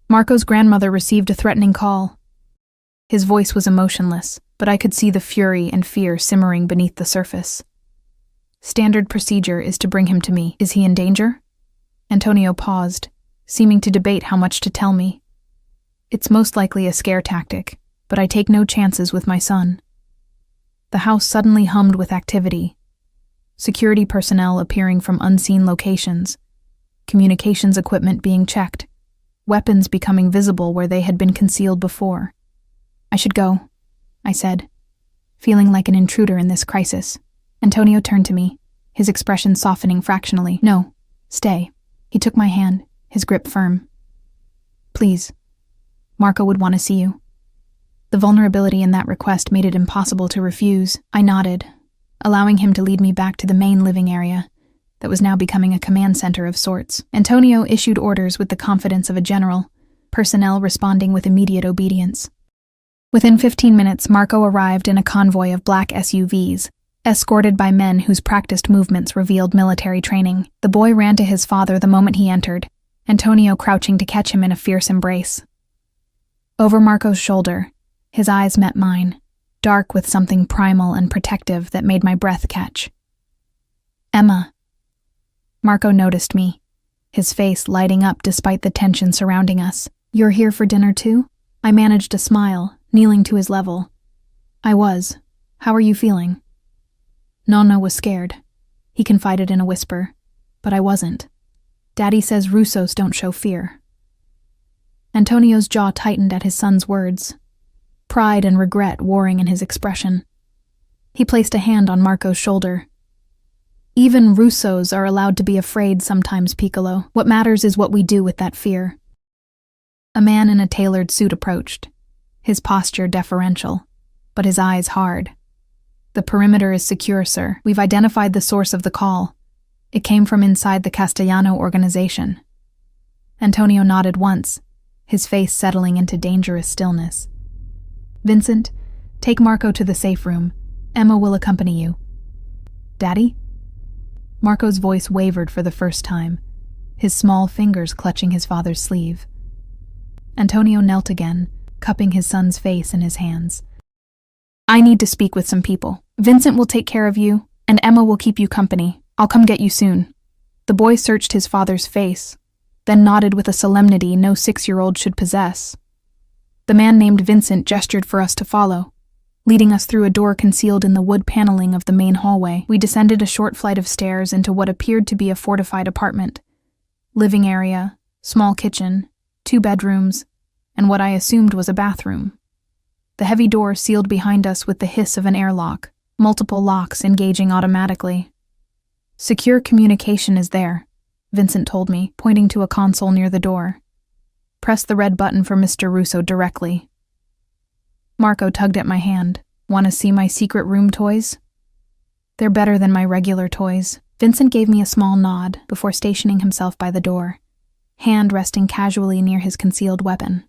Marco's grandmother received a threatening call. His voice was emotionless, but I could see the fury and fear simmering beneath the surface. Standard procedure is to bring him to me. Is he in danger? Antonio paused, seeming to debate how much to tell me. It's most likely a scare tactic, but I take no chances with my son. The house suddenly hummed with activity. Security personnel appearing from unseen locations, communications equipment being checked, weapons becoming visible where they had been concealed before. I should go, I said, feeling like an intruder in this crisis. Antonio turned to me, his expression softening fractionally. No, stay. He took my hand, his grip firm. Please. Marco would want to see you. The vulnerability in that request made it impossible to refuse. I nodded, allowing him to lead me back to the main living area that was now becoming a command center of sorts. Antonio issued orders with the confidence of a general, personnel responding with immediate obedience. Within 15 minutes, Marco arrived in a convoy of black SUVs, escorted by men whose practiced movements revealed military training. The boy ran to his father the moment he entered, Antonio crouching to catch him in a fierce embrace. Over Marco's shoulder, his eyes met mine, dark with something primal and protective that made my breath catch. Emma. Marco noticed me, his face lighting up despite the tension surrounding us. You're here for dinner too? I managed a smile, kneeling to his level. I was. How are you feeling? Nonna was scared. He confided in a whisper, but I wasn't. Daddy says Russos don't show fear. Antonio's jaw tightened at his son's words, pride and regret warring in his expression. He placed a hand on Marco's shoulder. Even Russos are allowed to be afraid sometimes, Piccolo. What matters is what we do with that fear. A man in a tailored suit approached, his posture deferential, but his eyes hard. The perimeter is secure, sir. We've identified the source of the call. It came from inside the Castellano organization. Antonio nodded once, his face settling into dangerous stillness. Vincent, take Marco to the safe room. Emma will accompany you. Daddy? Marco's voice wavered for the first time, his small fingers clutching his father's sleeve. Antonio knelt again, cupping his son's face in his hands. I need to speak with some people. Vincent will take care of you, and Emma will keep you company. I'll come get you soon. The boy searched his father's face, then nodded with a solemnity no 6-year-old should possess. The man named Vincent gestured for us to follow, leading us through a door concealed in the wood paneling of the main hallway. We descended a short flight of stairs into what appeared to be a fortified apartment. Living area, small kitchen, 2 bedrooms, and what I assumed was a bathroom. The heavy door sealed behind us with the hiss of an airlock, multiple locks engaging automatically. Secure communication is there, Vincent told me, pointing to a console near the door. Press the red button for Mr. Russo directly. Marco tugged at my hand. Want to see my secret room toys? They're better than my regular toys. Vincent gave me a small nod before stationing himself by the door, hand resting casually near his concealed weapon.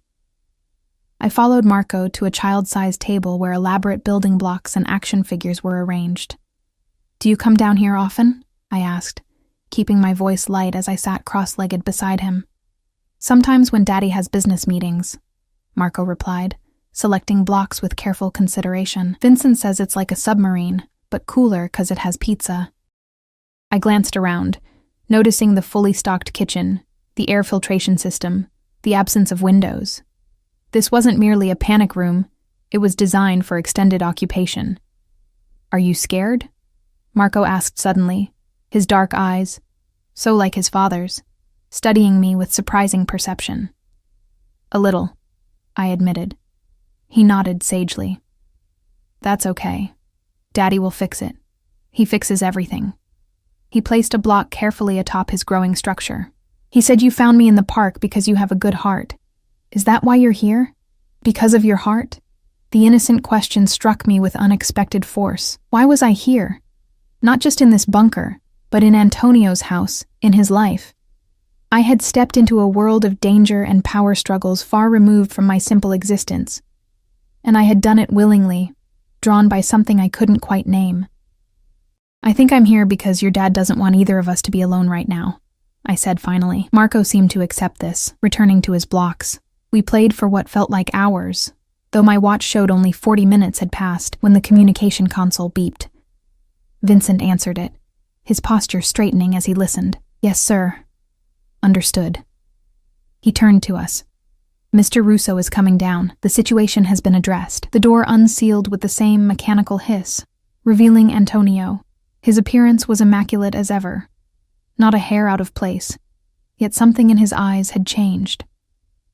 I followed Marco to a child-sized table where elaborate building blocks and action figures were arranged. Do you come down here often? I asked, keeping my voice light as I sat cross-legged beside him. Sometimes when Daddy has business meetings, Marco replied, selecting blocks with careful consideration. Vincent says it's like a submarine, but cooler 'cause it has pizza. I glanced around, noticing the fully stocked kitchen, the air filtration system, the absence of windows. This wasn't merely a panic room, it was designed for extended occupation. Are you scared? Marco asked suddenly, his dark eyes, so like his father's, studying me with surprising perception. A little, I admitted. He nodded sagely. That's okay. Daddy will fix it. He fixes everything. He placed a block carefully atop his growing structure. He said you found me in the park because you have a good heart. Is that why you're here? Because of your heart? The innocent question struck me with unexpected force. Why was I here? Not just in this bunker, but in Antonio's house, in his life. I had stepped into a world of danger and power struggles far removed from my simple existence. And I had done it willingly, drawn by something I couldn't quite name. I think I'm here because your dad doesn't want either of us to be alone right now, I said finally. Marco seemed to accept this, returning to his blocks. We played for what felt like hours, though my watch showed only 40 minutes had passed when the communication console beeped. Vincent answered it, his posture straightening as he listened. Yes, sir. Understood. He turned to us. Mr. Russo is coming down. The situation has been addressed. The door unsealed with the same mechanical hiss, revealing Antonio. His appearance was immaculate as ever. Not a hair out of place, yet something in his eyes had changed.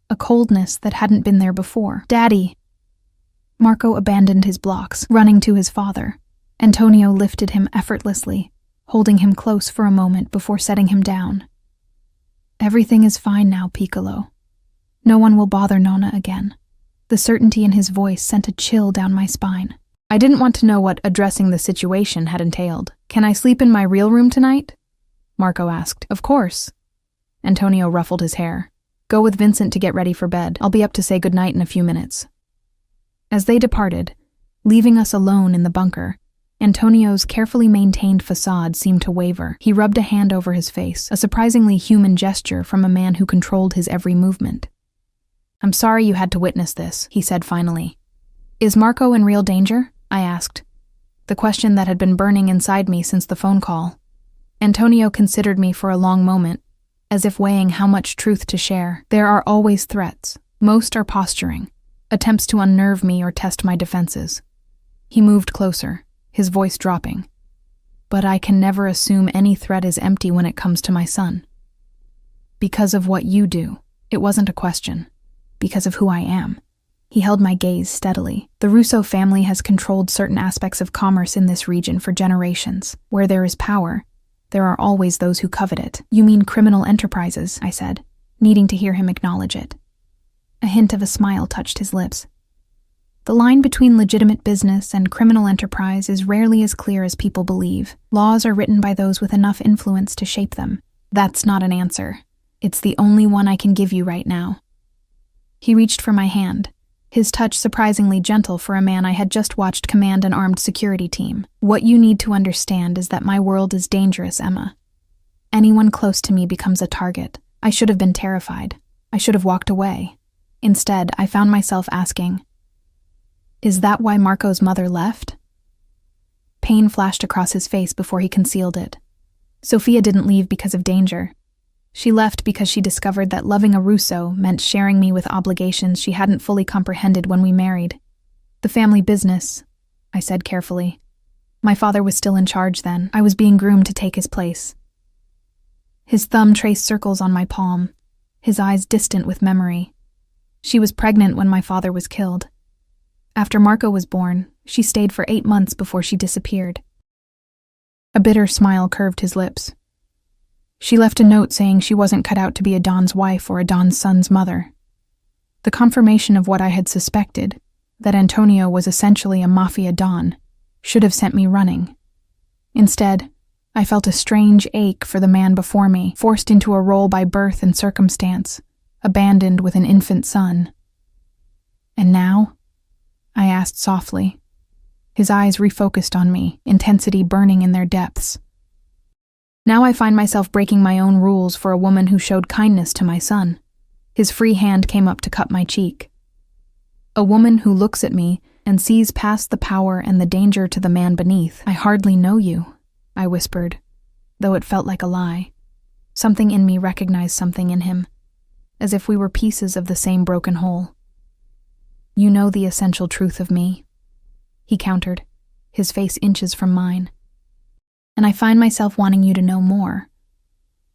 A coldness that hadn't been there before. Daddy! Marco abandoned his blocks, running to his father. Antonio lifted him effortlessly, holding him close for a moment before setting him down. Everything is fine now, Piccolo. No one will bother Nonna again. The certainty in his voice sent a chill down my spine. I didn't want to know what addressing the situation had entailed. Can I sleep in my real room tonight? Marco asked. Of course. Antonio ruffled his hair. Go with Vincent to get ready for bed. I'll be up to say goodnight in a few minutes. As they departed, leaving us alone in the bunker, Antonio's carefully maintained facade seemed to waver. He rubbed a hand over his face, a surprisingly human gesture from a man who controlled his every movement. I'm sorry you had to witness this, he said finally. Is Marco in real danger? I asked, the question that had been burning inside me since the phone call. Antonio considered me for a long moment, as if weighing how much truth to share. There are always threats. Most are posturing, attempts to unnerve me or test my defenses. He moved closer, his voice dropping. But I can never assume any threat is empty when it comes to my son. Because of what you do, it wasn't a question. Because of who I am. He held my gaze steadily. The Russo family has controlled certain aspects of commerce in this region for generations. Where there is power, there are always those who covet it. You mean criminal enterprises, I said, needing to hear him acknowledge it. A hint of a smile touched his lips. The line between legitimate business and criminal enterprise is rarely as clear as people believe. Laws are written by those with enough influence to shape them. That's not an answer. It's the only one I can give you right now. He reached for my hand, his touch surprisingly gentle for a man I had just watched command an armed security team. "What you need to understand is that my world is dangerous, Emma. Anyone close to me becomes a target. I should have been terrified. I should have walked away. Instead, I found myself asking, is that why Marco's mother left?" Pain flashed across his face before he concealed it. Sophia didn't leave because of danger. She left because she discovered that loving a Russo meant sharing me with obligations she hadn't fully comprehended when we married. "The family business," I said carefully. My father was still in charge then. I was being groomed to take his place. His thumb traced circles on my palm, his eyes distant with memory. "She was pregnant when my father was killed. After Marco was born, she stayed for 8 months before she disappeared." A bitter smile curved his lips. "She left a note saying she wasn't cut out to be a Don's wife or a Don's son's mother." The confirmation of what I had suspected, that Antonio was essentially a Mafia Don, should have sent me running. Instead, I felt a strange ache for the man before me, forced into a role by birth and circumstance, abandoned with an infant son. "And now?" I asked softly. His eyes refocused on me, intensity burning in their depths. "Now I find myself breaking my own rules for a woman who showed kindness to my son." His free hand came up to cup my cheek. "A woman who looks at me and sees past the power and the danger to the man beneath." "I hardly know you," I whispered, though it felt like a lie. Something in me recognized something in him, as if we were pieces of the same broken whole. "You know the essential truth of me," he countered, his face inches from mine. "And I find myself wanting you to know more,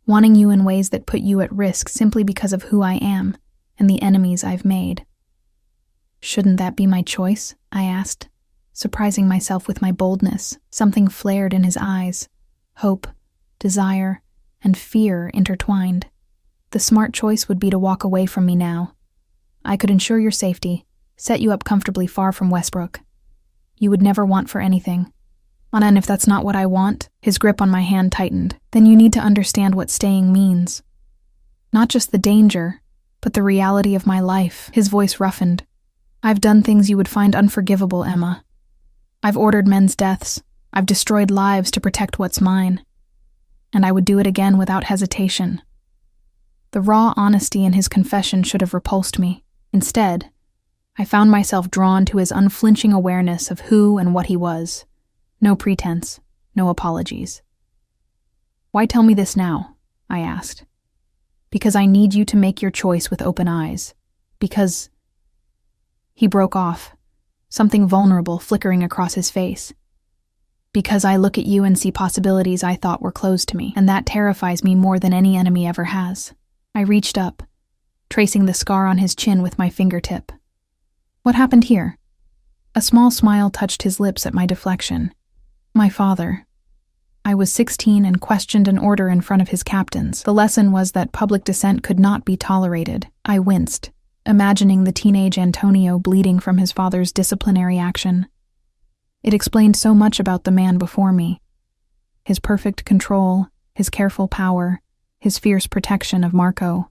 wanting you in ways that put you at risk simply because of who I am and the enemies I've made." "Shouldn't that be my choice?" I asked, surprising myself with my boldness. Something flared in his eyes, hope, desire, and fear intertwined. "The smart choice would be to walk away from me now. I could ensure your safety, set you up comfortably far from Westbrook. You would never want for anything. And if that's not what I want," his grip on my hand tightened, "then you need to understand what staying means. Not just the danger, but the reality of my life." His voice roughened. "I've done things you would find unforgivable, Emma. I've ordered men's deaths. I've destroyed lives to protect what's mine. And I would do it again without hesitation." The raw honesty in his confession should have repulsed me. Instead, I found myself drawn to his unflinching awareness of who and what he was. No pretense, no apologies. "Why tell me this now?" I asked. "Because I need you to make your choice with open eyes. Because—" He broke off, something vulnerable flickering across his face. "Because I look at you and see possibilities I thought were closed to me, and that terrifies me more than any enemy ever has." I reached up, tracing the scar on his chin with my fingertip. "What happened here?" A small smile touched his lips at my deflection. "My father. I was 16 and questioned an order in front of his captains. The lesson was that public dissent could not be tolerated." I winced, imagining the teenage Antonio bleeding from his father's disciplinary action. It explained so much about the man before me. His perfect control, his careful power, his fierce protection of Marco.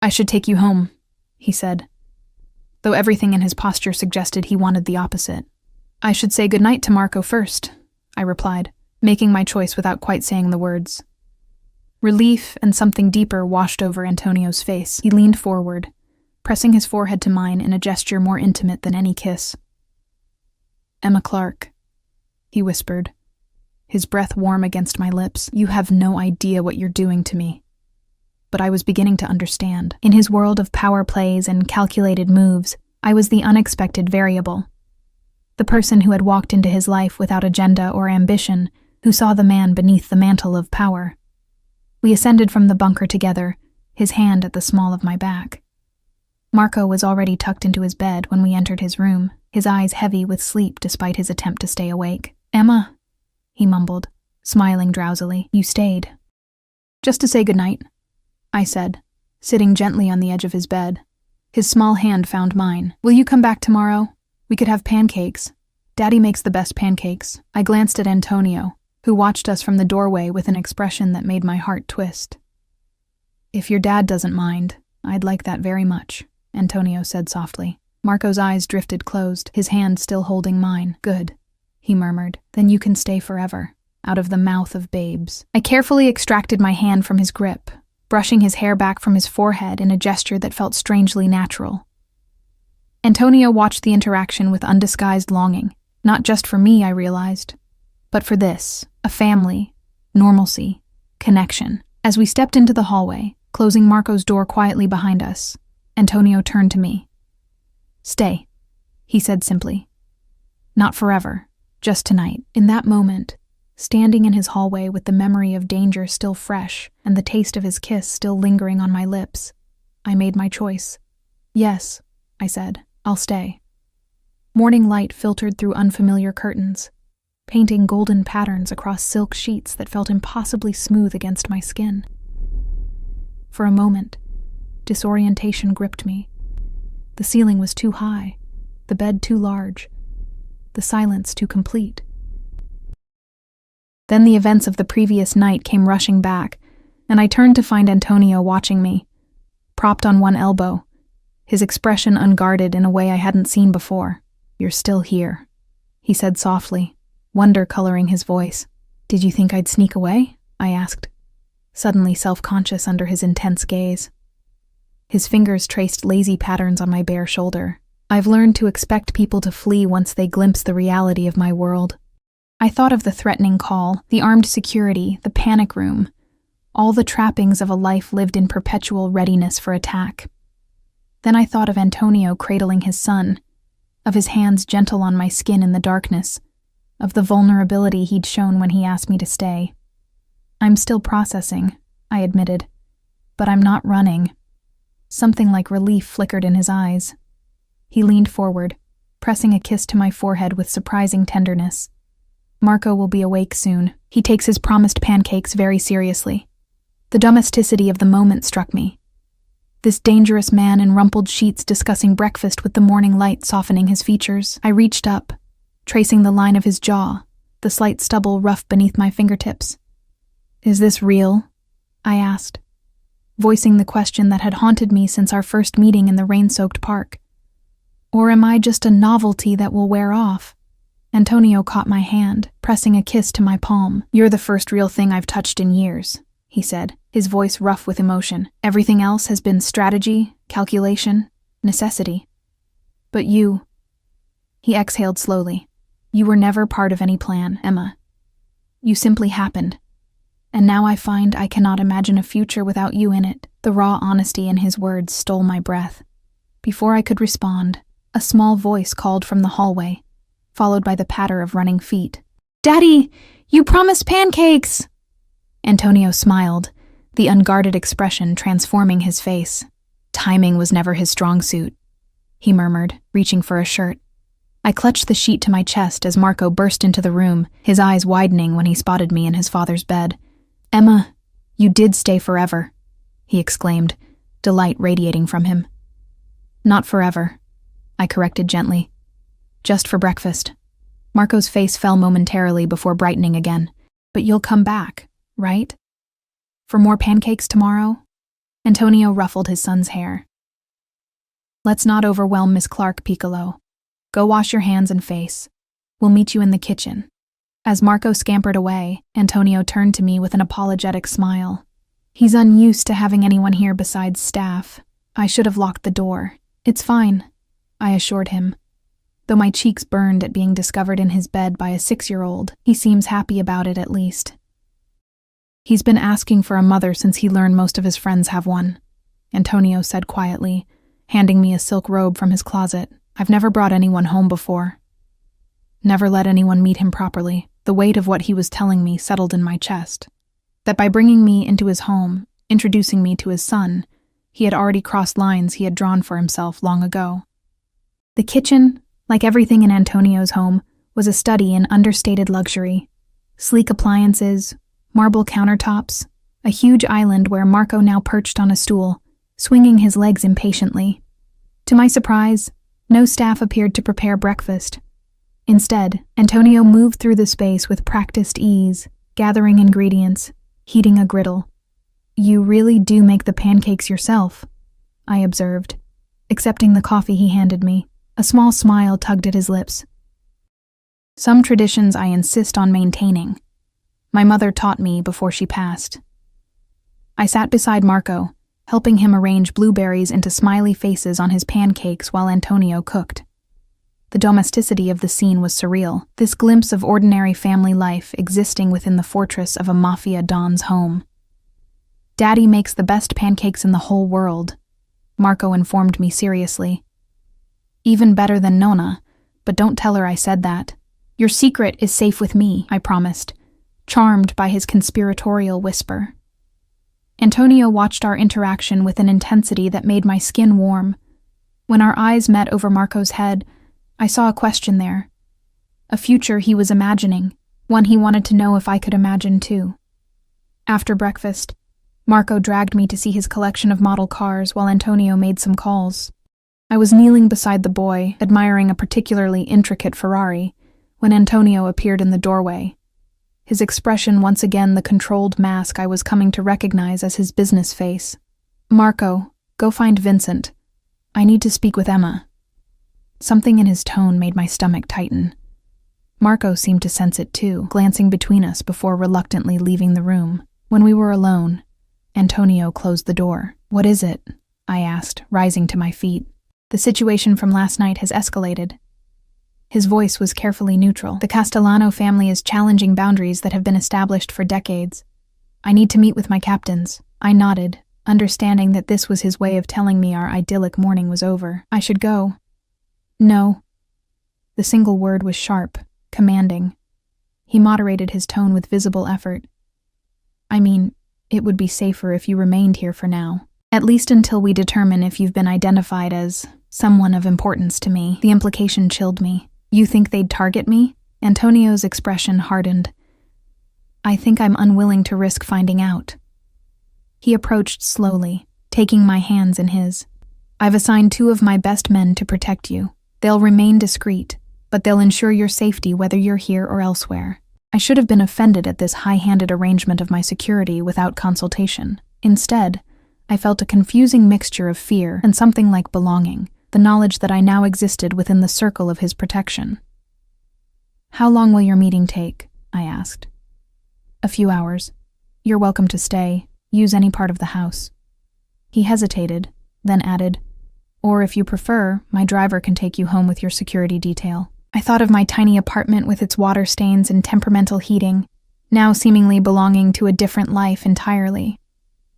"I should take you home," he said, though everything in his posture suggested he wanted the opposite. "I should say goodnight to Marco first," I replied, making my choice without quite saying the words. Relief and something deeper washed over Antonio's face. He leaned forward, pressing his forehead to mine in a gesture more intimate than any kiss. "Emma Clark," he whispered, his breath warm against my lips. "You have no idea what you're doing to me." But I was beginning to understand. In his world of power plays and calculated moves, I was the unexpected variable. The person who had walked into his life without agenda or ambition, who saw the man beneath the mantle of power. We ascended from the bunker together, his hand at the small of my back. Marco was already tucked into his bed when we entered his room, his eyes heavy with sleep despite his attempt to stay awake. "Emma," he mumbled, smiling drowsily, "you stayed." "Just to say goodnight," I said, sitting gently on the edge of his bed. His small hand found mine. "Will you come back tomorrow? We could have pancakes. Daddy makes the best pancakes." I glanced at Antonio, who watched us from the doorway with an expression that made my heart twist. "If your dad doesn't mind, I'd like that very much," Antonio said softly. Marco's eyes drifted closed, his hand still holding mine. Good, he murmured. Then you can stay forever. Out of the mouth of babes. I carefully extracted my hand from his grip, brushing his hair back from his forehead in a gesture that felt strangely natural. Antonio watched the interaction with undisguised longing, not just for me, I realized, but for this, a family, normalcy, connection. As we stepped into the hallway, closing Marco's door quietly behind us, Antonio turned to me. Stay, he said simply. Not forever, just tonight. In that moment, standing in his hallway with the memory of danger still fresh and the taste of his kiss still lingering on my lips, I made my choice. Yes, I said, I'll stay. Morning light filtered through unfamiliar curtains, painting golden patterns across silk sheets that felt impossibly smooth against my skin. For a moment, disorientation gripped me. The ceiling was too high, the bed too large, the silence too complete. Then the events of the previous night came rushing back, and I turned to find Antonio watching me, propped on one elbow, his expression unguarded in a way I hadn't seen before. You're still here, he said softly, wonder coloring his voice. Did you think I'd sneak away? I asked, suddenly self-conscious under his intense gaze. His fingers traced lazy patterns on my bare shoulder. I've learned to expect people to flee once they glimpse the reality of my world. I thought of the threatening call, the armed security, the panic room, all the trappings of a life lived in perpetual readiness for attack. Then I thought of Antonio cradling his son, of his hands gentle on my skin in the darkness, of the vulnerability he'd shown when he asked me to stay. I'm still processing, I admitted, but I'm not running. Something like relief flickered in his eyes. He leaned forward, pressing a kiss to my forehead with surprising tenderness. Marco will be awake soon. He takes his promised pancakes very seriously. The domesticity of the moment struck me. This dangerous man in rumpled sheets discussing breakfast with the morning light softening his features. I reached up, tracing the line of his jaw, the slight stubble rough beneath my fingertips. Is this real? I asked, voicing the question that had haunted me since our first meeting in the rain-soaked park. Or am I just a novelty that will wear off? Antonio caught my hand, pressing a kiss to my palm. You're the first real thing I've touched in years, he said, his voice rough with emotion. Everything else has been strategy, calculation, necessity. But you... He exhaled slowly. You were never part of any plan, Emma. You simply happened. And now I find I cannot imagine a future without you in it. The raw honesty in his words stole my breath. Before I could respond, a small voice called from the hallway, followed by the patter of running feet. Daddy, you promised pancakes! Antonio smiled, the unguarded expression transforming his face. Timing was never his strong suit, he murmured, reaching for a shirt. I clutched the sheet to my chest as Marco burst into the room, his eyes widening when he spotted me in his father's bed. Emma, you did stay forever, he exclaimed, delight radiating from him. Not forever, I corrected gently. Just for breakfast. Marco's face fell momentarily before brightening again. But you'll come back, right? For more pancakes tomorrow? Antonio ruffled his son's hair. Let's not overwhelm Miss Clark, Piccolo. Go wash your hands and face. We'll meet you in the kitchen. As Marco scampered away, Antonio turned to me with an apologetic smile. He's unused to having anyone here besides staff. I should have locked the door. It's fine, I assured him. Though my cheeks burned at being discovered in his bed by a 6-year-old, he seems happy about it at least. He's been asking for a mother since he learned most of his friends have one, Antonio said quietly, handing me a silk robe from his closet. I've never brought anyone home before. Never let anyone meet him properly. The weight of what he was telling me settled in my chest. That by bringing me into his home, introducing me to his son, he had already crossed lines he had drawn for himself long ago. The kitchen, like everything in Antonio's home, was a study in understated luxury. Sleek appliances, marble countertops, a huge island where Marco now perched on a stool, swinging his legs impatiently. To my surprise, no staff appeared to prepare breakfast. Instead, Antonio moved through the space with practiced ease, gathering ingredients, heating a griddle. You really do make the pancakes yourself, I observed, accepting the coffee he handed me. A small smile tugged at his lips. Some traditions I insist on maintaining. My mother taught me before she passed. I sat beside Marco, helping him arrange blueberries into smiley faces on his pancakes while Antonio cooked. The domesticity of the scene was surreal, this glimpse of ordinary family life existing within the fortress of a Mafia don's home. "Daddy makes the best pancakes in the whole world," Marco informed me seriously. "Even better than Nona, but don't tell her I said that. Your secret is safe with me," I promised, charmed by his conspiratorial whisper. Antonio watched our interaction with an intensity that made my skin warm. When our eyes met over Marco's head, I saw a question there. A future he was imagining, one he wanted to know if I could imagine too. After breakfast, Marco dragged me to see his collection of model cars while Antonio made some calls. I was kneeling beside the boy, admiring a particularly intricate Ferrari, when Antonio appeared in the doorway. His expression once again the controlled mask I was coming to recognize as his business face. "Marco, go find Vincent. I need to speak with Emma." Something in his tone made my stomach tighten. Marco seemed to sense it too, glancing between us before reluctantly leaving the room. When we were alone, Antonio closed the door. "What is it?" I asked, rising to my feet. "The situation from last night has escalated." His voice was carefully neutral. "The Castellano family is challenging boundaries that have been established for decades. I need to meet with my captains." I nodded, understanding that this was his way of telling me our idyllic morning was over. "I should go." "No." The single word was sharp, commanding. He moderated his tone with visible effort. "I mean, it would be safer if you remained here for now. At least until we determine if you've been identified as someone of importance to me." The implication chilled me. "You think they'd target me?" Antonio's expression hardened. "I think I'm unwilling to risk finding out." He approached slowly, taking my hands in his. "I've assigned 2 of my best men to protect you. They'll remain discreet, but they'll ensure your safety whether you're here or elsewhere." I should have been offended at this high-handed arrangement of my security without consultation. Instead, I felt a confusing mixture of fear and something like belonging, the knowledge that I now existed within the circle of his protection. "How long will your meeting take?" I asked. "A few hours. You're welcome to stay. Use any part of the house." He hesitated, then added, "Or if you prefer, my driver can take you home with your security detail." I thought of my tiny apartment with its water stains and temperamental heating, now seemingly belonging to a different life entirely.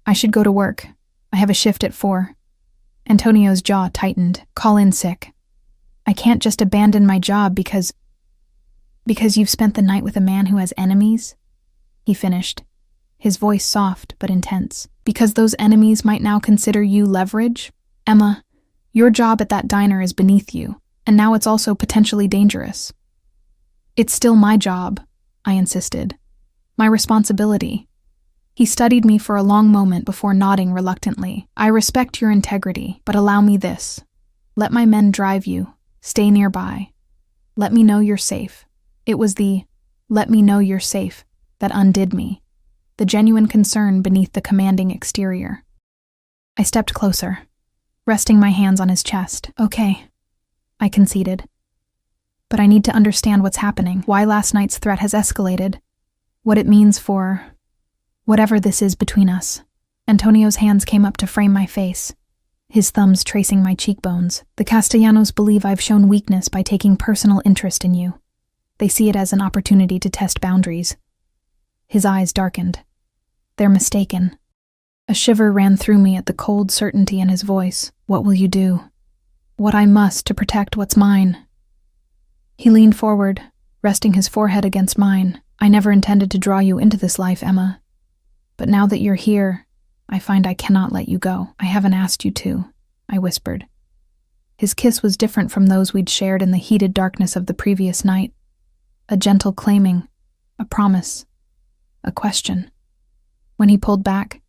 "I should go to work. I have a shift at 4. Antonio's jaw tightened. "Call in sick." "I can't just abandon my job because you've spent the night with a man who has enemies?" He finished, his voice soft but intense. "Because those enemies might now consider you leverage? Emma, your job at that diner is beneath you, and now it's also potentially dangerous." "It's still my job," I insisted. "My responsibility." He studied me for a long moment before nodding reluctantly. "I respect your integrity, but allow me this. Let my men drive you. Stay nearby. Let me know you're safe." It was the "let me know you're safe" that undid me, the genuine concern beneath the commanding exterior. I stepped closer, resting my hands on his chest. "Okay," I conceded. "But I need to understand what's happening, why last night's threat has escalated, what it means for whatever this is between us." Antonio's hands came up to frame my face, his thumbs tracing my cheekbones. "The Castellanos believe I've shown weakness by taking personal interest in you. They see it as an opportunity to test boundaries." His eyes darkened. "They're mistaken." A shiver ran through me at the cold certainty in his voice. "What will you do?" "What I must to protect what's mine." He leaned forward, resting his forehead against mine. "I never intended to draw you into this life, Emma. But now that you're here, I find I cannot let you go. I haven't asked you to," I whispered. His kiss was different from those we'd shared in the heated darkness of the previous night. A gentle claiming, a promise, a question. When he pulled back,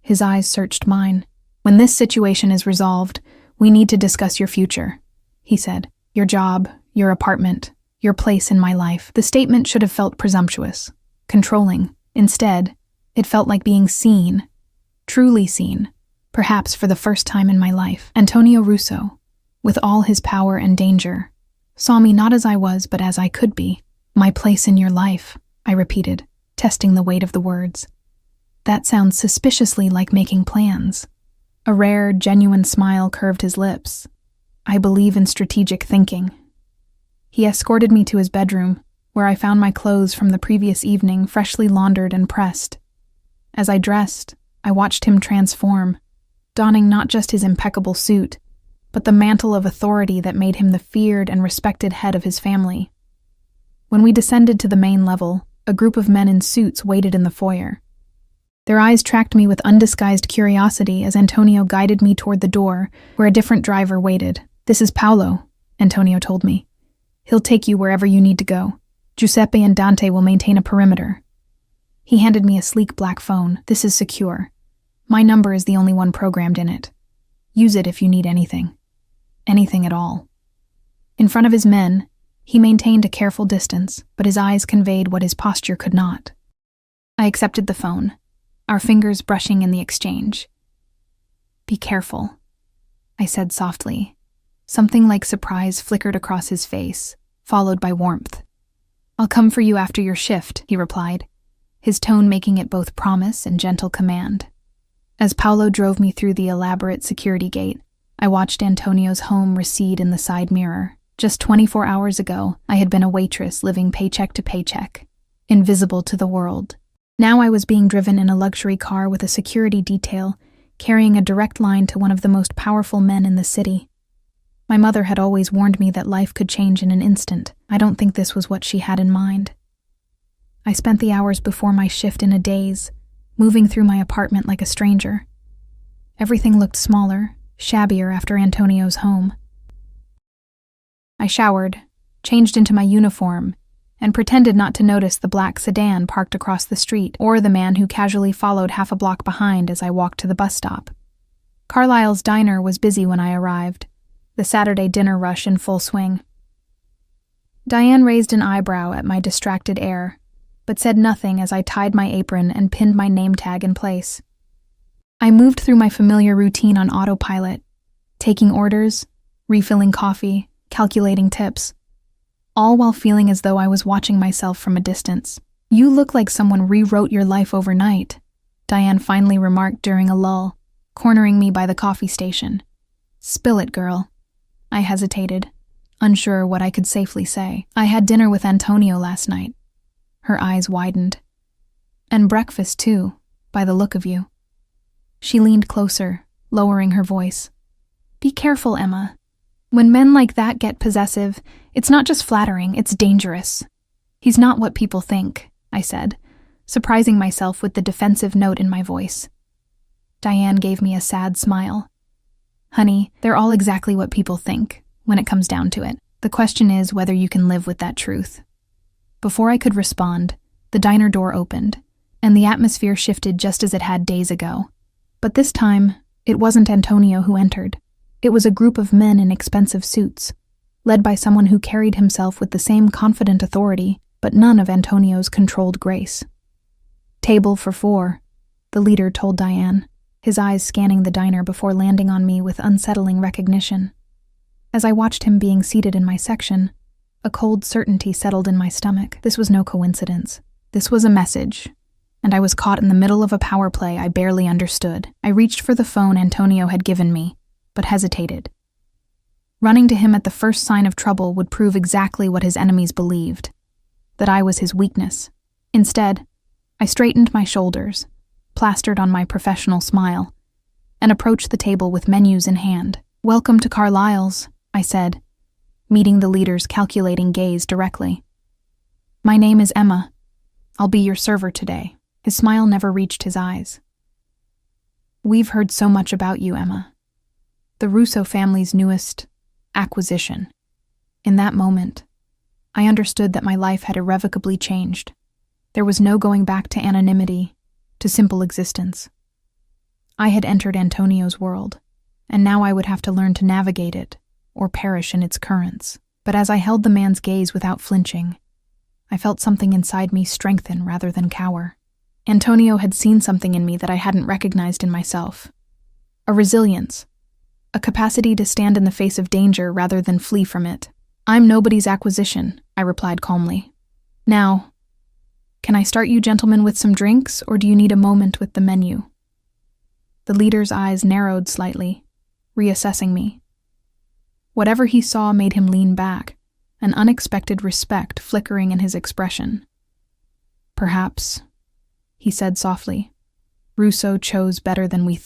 his eyes searched mine. "When this situation is resolved, we need to discuss your future," he said. "Your job, your apartment, your place in my life." The statement should have felt presumptuous, controlling. Instead, it felt like being seen, truly seen, perhaps for the first time in my life. "Antonio Russo, with all his power and danger, saw me not as I was, but as I could be. My place in your life, I repeated, testing the weight of the words. That sounds suspiciously like making plans. A rare, genuine smile curved his lips. I believe in strategic thinking. He escorted me to his bedroom, where I found my clothes from the previous evening freshly laundered and pressed. As I dressed, I watched him transform, donning not just his impeccable suit, but the mantle of authority that made him the feared and respected head of his family. When we descended to the main level, a group of men in suits waited in the foyer. Their eyes tracked me with undisguised curiosity as Antonio guided me toward the door, where a different driver waited. "This is Paolo," Antonio told me. "He'll take you wherever you need to go. Giuseppe and Dante will maintain a perimeter." He handed me a sleek black phone. "This is secure. My number is the only one programmed in it. Use it if you need anything. Anything at all." In front of his men, he maintained a careful distance, but his eyes conveyed what his posture could not. I accepted the phone, our fingers brushing in the exchange. "Be careful," I said softly. Something like surprise flickered across his face, followed by warmth. "I'll come for you after your shift," he replied, his tone making it both promise and gentle command. As Paolo drove me through the elaborate security gate, I watched Antonio's home recede in the side mirror. Just 24 hours ago, I had been a waitress living paycheck to paycheck, invisible to the world. Now I was being driven in a luxury car with a security detail, carrying a direct line to one of the most powerful men in the city. My mother had always warned me that life could change in an instant. I don't think this was what she had in mind. I spent the hours before my shift in a daze, moving through my apartment like a stranger. Everything looked smaller, shabbier after Antonio's home. I showered, changed into my uniform, and pretended not to notice the black sedan parked across the street or the man who casually followed half a block behind as I walked to the bus stop. Carlisle's diner was busy when I arrived, the Saturday dinner rush in full swing. Diane raised an eyebrow at my distracted air, but said nothing as I tied my apron and pinned my name tag in place. I moved through my familiar routine on autopilot, taking orders, refilling coffee, calculating tips, all while feeling as though I was watching myself from a distance. "You look like someone rewrote your life overnight," Diane finally remarked during a lull, cornering me by the coffee station. "Spill it, girl." I hesitated, unsure what I could safely say. "I had dinner with Antonio last night." Her eyes widened. "And breakfast, too, by the look of you." She leaned closer, lowering her voice. "Be careful, Emma. When men like that get possessive, it's not just flattering, it's dangerous." "He's not what people think," I said, surprising myself with the defensive note in my voice. Diane gave me a sad smile. "Honey, they're all exactly what people think, when it comes down to it. The question is whether you can live with that truth." Before I could respond, the diner door opened, and the atmosphere shifted just as it had days ago. But this time, it wasn't Antonio who entered. It was a group of men in expensive suits, led by someone who carried himself with the same confident authority, but none of Antonio's controlled grace. "Table for 4, the leader told Diane, his eyes scanning the diner before landing on me with unsettling recognition. As I watched him being seated in my section, a cold certainty settled in my stomach. This was no coincidence. This was a message, and I was caught in the middle of a power play I barely understood. I reached for the phone Antonio had given me, but hesitated. Running to him at the first sign of trouble would prove exactly what his enemies believed, that I was his weakness. Instead, I straightened my shoulders, plastered on my professional smile, and approached the table with menus in hand. "Welcome to Carlisle's," I said, meeting the leader's calculating gaze directly. "My name is Emma. I'll be your server today." His smile never reached his eyes. "We've heard so much about you, Emma. The Russo family's newest acquisition." In that moment, I understood that my life had irrevocably changed. There was no going back to anonymity, to simple existence. I had entered Antonio's world, and now I would have to learn to navigate it, or perish in its currents. But as I held the man's gaze without flinching, I felt something inside me strengthen rather than cower. Antonio had seen something in me that I hadn't recognized in myself. A resilience, a capacity to stand in the face of danger rather than flee from it. I'm nobody's acquisition, I replied calmly. Now, can I start you gentlemen with some drinks, or do you need a moment with the menu? The leader's eyes narrowed slightly, reassessing me. Whatever he saw made him lean back, an unexpected respect flickering in his expression. Perhaps, he said softly, Russo chose better than we